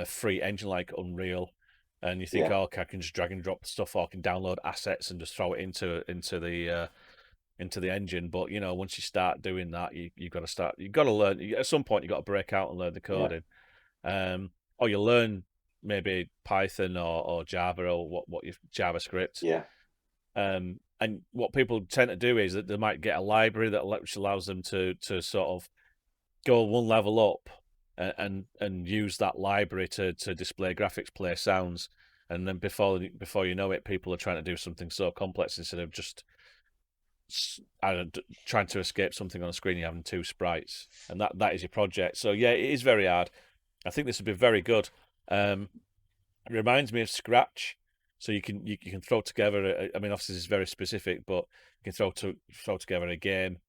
free engine like Unreal, and you think, yeah, oh, okay, I can just drag and drop stuff, or I can download assets and just throw it into the engine. But once you start doing that, you've got to start. You've got to learn. At some point, you've got to break out and learn the yeah, coding. Or you learn maybe Python or Java or what your JavaScript, yeah. And what people tend to do is that they might get a library which allows them to sort of go one level up and use that library to display graphics, play sounds, and then before you know it, people are trying to do something so complex instead of just trying to escape something on a screen. You're having two sprites, and that is your project. So yeah, it is very hard. I think this would be very good. It reminds me of Scratch. So you can throw together. I mean, obviously, this is very specific, but you can throw together a game.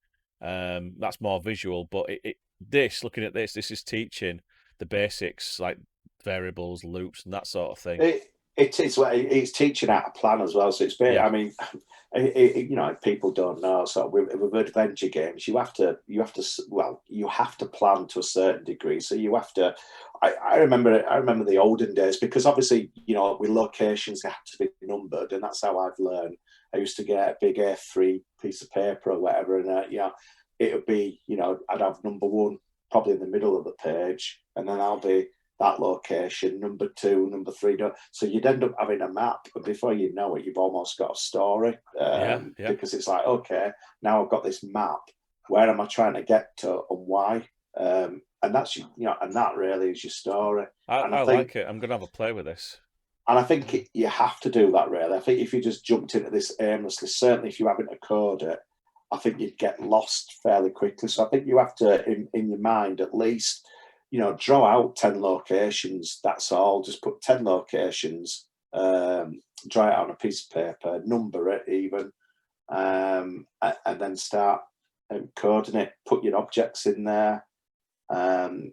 That's more visual, but looking at this is teaching the basics like variables, loops, and that sort of thing. It's teaching how to plan as well. So it's been, Yeah, I mean, if people don't know, so with adventure games, you have to well, you have to plan to a certain degree. So you have to. I remember the olden days, because obviously, with locations they have to be numbered, and that's how I've learned. I used to get a big A3 piece of paper or whatever, and it would be, I'd have number one probably in the middle of the page, and then I'll be that location, number two, number three. So you'd end up having a map, but before you know it, you've almost got a story. yeah. Because it's like, okay, now I've got this map. Where am I trying to get to, and why? And that's and that really is your story. And I like it. I'm gonna have a play with this. And I think you have to do that, really. I think if you just jumped into this aimlessly, certainly if you haven't to code it, I think you'd get lost fairly quickly. So I think you have to, in your mind, at least, draw out 10 locations. That's all. Just put 10 locations, draw it on a piece of paper, number it even, and then start coding it. Put your objects in there. And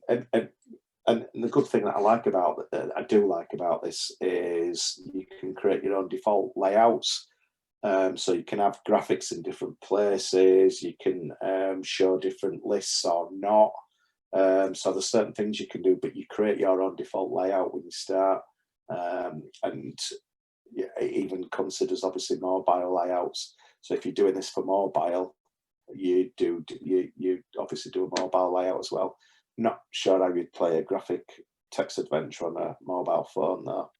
the good thing that I do like about this is you can create your own default layouts. So you can have graphics in different places. You can show different lists or not. So there's certain things you can do, but you create your own default layout when you start. And yeah, it even considers obviously mobile layouts. So if you're doing this for mobile, you obviously do a mobile layout as well. Not sure how you'd play a graphic text adventure on a mobile phone though.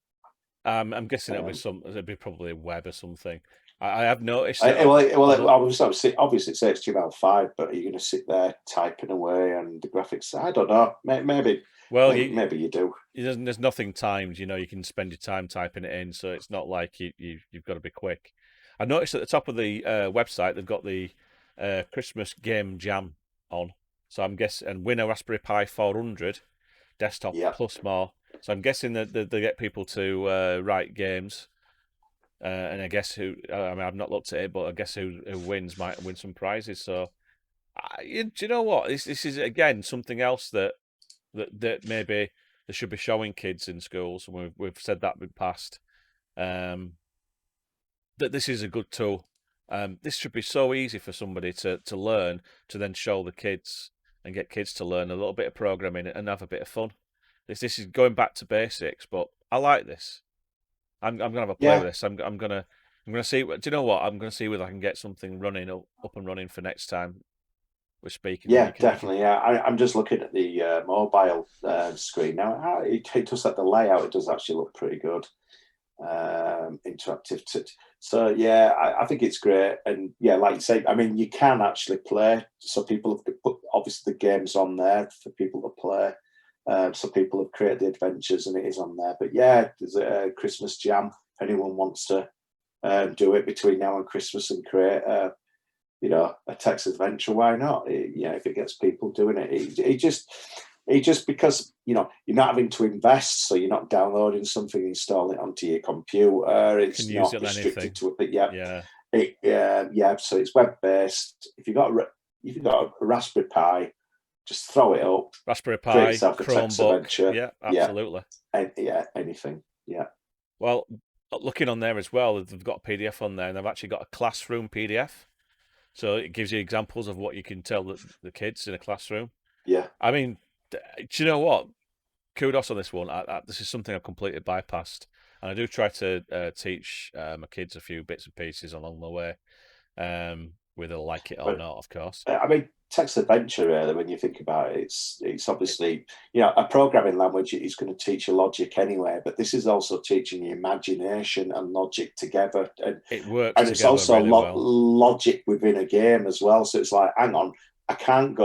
I'm guessing it'll be probably a web or something. I have noticed I, that. well, obviously it's HTML5, but are you going to sit there typing away and the graphics? I don't know. Maybe Well, maybe you do. There's nothing timed. You can spend your time typing it in, so it's not like you've got to be quick. I noticed at the top of the website they've got the Christmas game jam on. So I'm guessing, and win a Raspberry Pi 400 desktop Yeah. plus more. So I'm guessing that they get people to write games, and I guess I mean I've not looked at it, but I guess who wins might win some prizes. So do you know what? This is again something else that maybe they should be showing kids in schools, and we've said that in the past. That this is a good tool. This should be so easy for somebody to learn, to then show the kids and get kids to learn a little bit of programming and have a bit of fun. This is going back to basics, but I like this. I'm gonna have a play with this. I'm gonna see. Do you know what? I'm gonna see whether I can get something running up and running for next time we're speaking. Yeah, definitely. Yeah, I'm just looking at the mobile screen now. It does like the layout. It does actually look pretty good, interactive. So yeah, I think it's great. And yeah, like you say, I mean, you can actually play. So people have put obviously the games on there for people to play. So people have created the adventures, and it is on there. But yeah, there's a Christmas jam. If anyone wants to do it between now and Christmas and create a text adventure, why not? If it gets people doing it, it just because you're not having to invest, so you're not downloading something, installing it onto your computer. It's not restricted to it. Yeah. So it's web based. If you've got a Raspberry Pi, just throw it up. Raspberry Pi, create yourself a text Chromebook. adventure. Yeah, absolutely. Anything. Yeah. Well, looking on there as well, they've got a PDF on there, and they've actually got a classroom PDF. So it gives you examples of what you can tell the kids in a classroom. Yeah. I mean, do you know what? Kudos on this one. This is something I've completely bypassed. And I do try to teach my kids a few bits and pieces along the way, whether they like it or not, of course. I mean, text adventure really. When you think about it, it's obviously, a programming language is going to teach you logic anyway, but this is also teaching you imagination and logic together, It works and it's together also really well. logic within a game as well. So it's like, hang on, I can't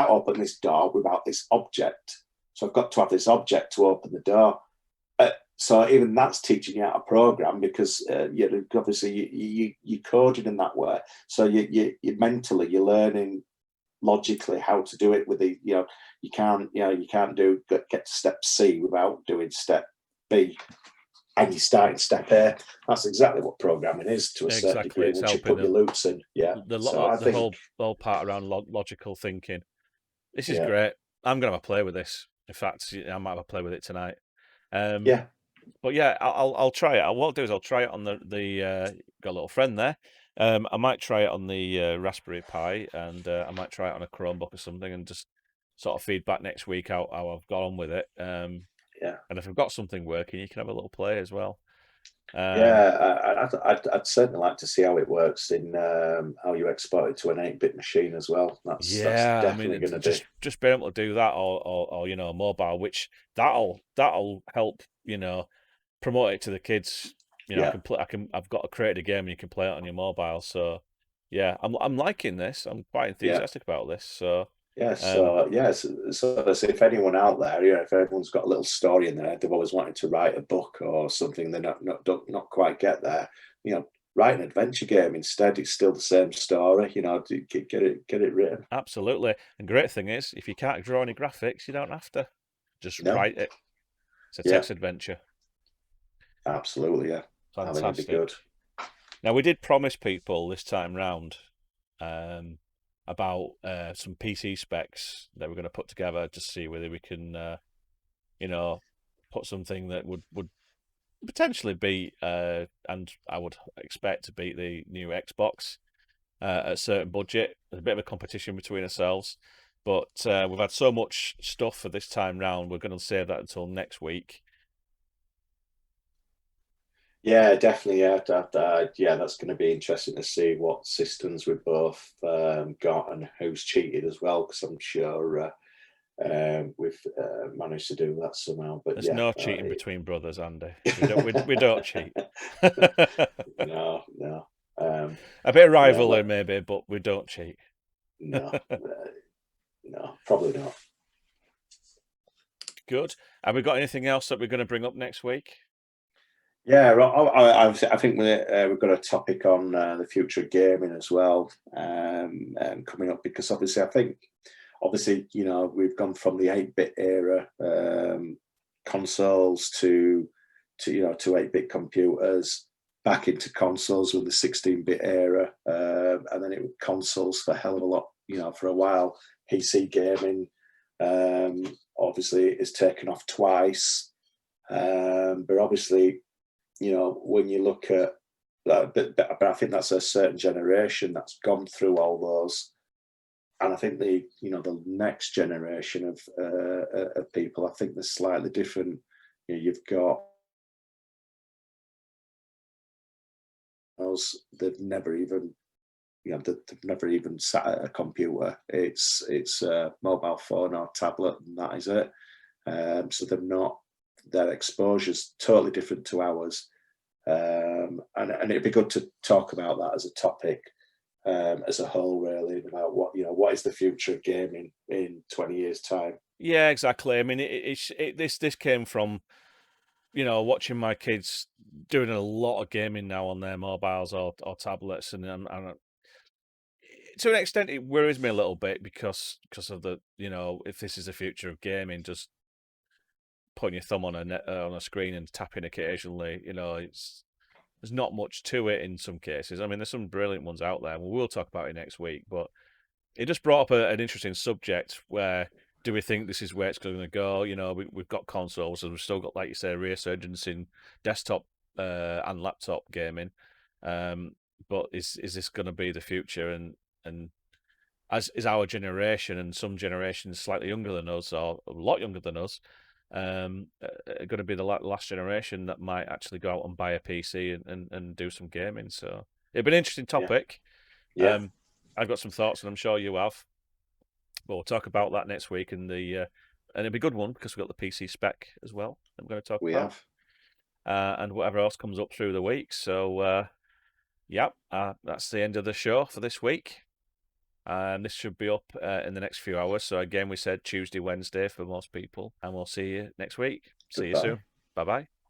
open this door without this object, so I've got to have this object to open the door. So even that's teaching you how to program, because obviously you're coding in that way. So you mentally you're learning logically how to do it with you can't get to step C without doing step B, and you start in step A. That's exactly what programming is to a certain Exactly, degree it's once you helping put your loops in. Yeah. So I the think, whole part around logical thinking. This is yeah, great. I'm gonna have a play with this. In fact, I might have a play with it tonight. yeah, But yeah, I'll try it. What I'll do is I'll try it on got a little friend there. I might try it on the Raspberry Pi, and I might try it on a Chromebook or something, and just sort of feedback next week how I've got on with it. yeah. And if I've got something working, you can have a little play as well. Yeah, I'd certainly like to see how it works in how you export it to an 8-bit machine as well. That's Yeah, I mean, definitely going to be. just being able to do that, or mobile, which that'll help, promote it to the kids. Yeah, I've got created a game and you can play it on your mobile. So yeah, I'm liking this. I'm quite yeah, enthusiastic about this. So yeah. um, So yeah, so if anyone out there, if everyone's got a little story in there, they've always wanted to write a book or something, they're not quite get there. Write an adventure game instead. It's still the same story. Get it written. absolutely. And great thing is, if you can't draw any graphics, you don't have to. Just No, write it. It's a yeah, text adventure. absolutely, yeah. I think it'd be good. Fantastic. Now we did promise people this time round um, about some PC specs that we're going to put together to see whether we can, you know, put something that would potentially beat, and I would expect to beat the new Xbox at a certain budget. There's a bit of a competition between ourselves, but we've had so much stuff for this time round. We're going to save that until next week. Yeah, definitely. Yeah, yeah, that's going to be interesting to see what systems we both got and who's cheated as well, because I'm sure we've managed to do that somehow. But There's yeah, no cheating between brothers, Andy. We don't cheat. no, no, um, A bit of yeah, rivalry maybe, but we don't cheat. no, no, probably not. Good. Have we got anything else that we're going to bring up next week? Yeah, I think we've got a topic on the future of gaming as well, coming up, because obviously, we've gone from the 8-bit era, consoles to 8-bit computers, back into consoles with the 16-bit era, and then it was consoles for a hell of a lot, for a while. PC gaming, obviously, is taken off twice, but obviously, when you look at that, but I think that's a certain generation that's gone through all those, and I think the next generation of people, I think they're slightly different. You've got those, they've never even they've never even sat at a computer. It's a mobile phone or tablet, and that is it. So their exposure's totally different to ours. And it'd be good to talk about that as a topic, as a whole, really, about what is the future of gaming in 20 years' time. Yeah, exactly. I mean, this came from watching my kids doing a lot of gaming now on their mobiles or tablets, and to an extent it worries me a little bit because of the if this is the future of gaming, just putting your thumb on a screen and tapping occasionally, there's not much to it in some cases. I mean, there's some brilliant ones out there. We'll talk about it next week, but it just brought up an interesting subject where do we think this is where it's going to go? We've got consoles and we've still got, like you say, a resurgence in desktop and laptop gaming. But is this going to be the future? And as is our generation, and some generations slightly younger than us or a lot younger than us, going to be the last generation that might actually go out and buy a PC and do some gaming. So it'd be an interesting Yeah, topic. yeah, I've got some thoughts, and I'm sure you have. we'll talk about that next week, and it'll be a good one because we've got the PC spec as well that we're going to talk We about. have. And whatever else comes up through the week. So, that's the end of the show for this week. This should be up in the next few hours. So again, we said Tuesday, Wednesday for most people, and we'll see you next week. See you Goodbye. soon. Bye bye.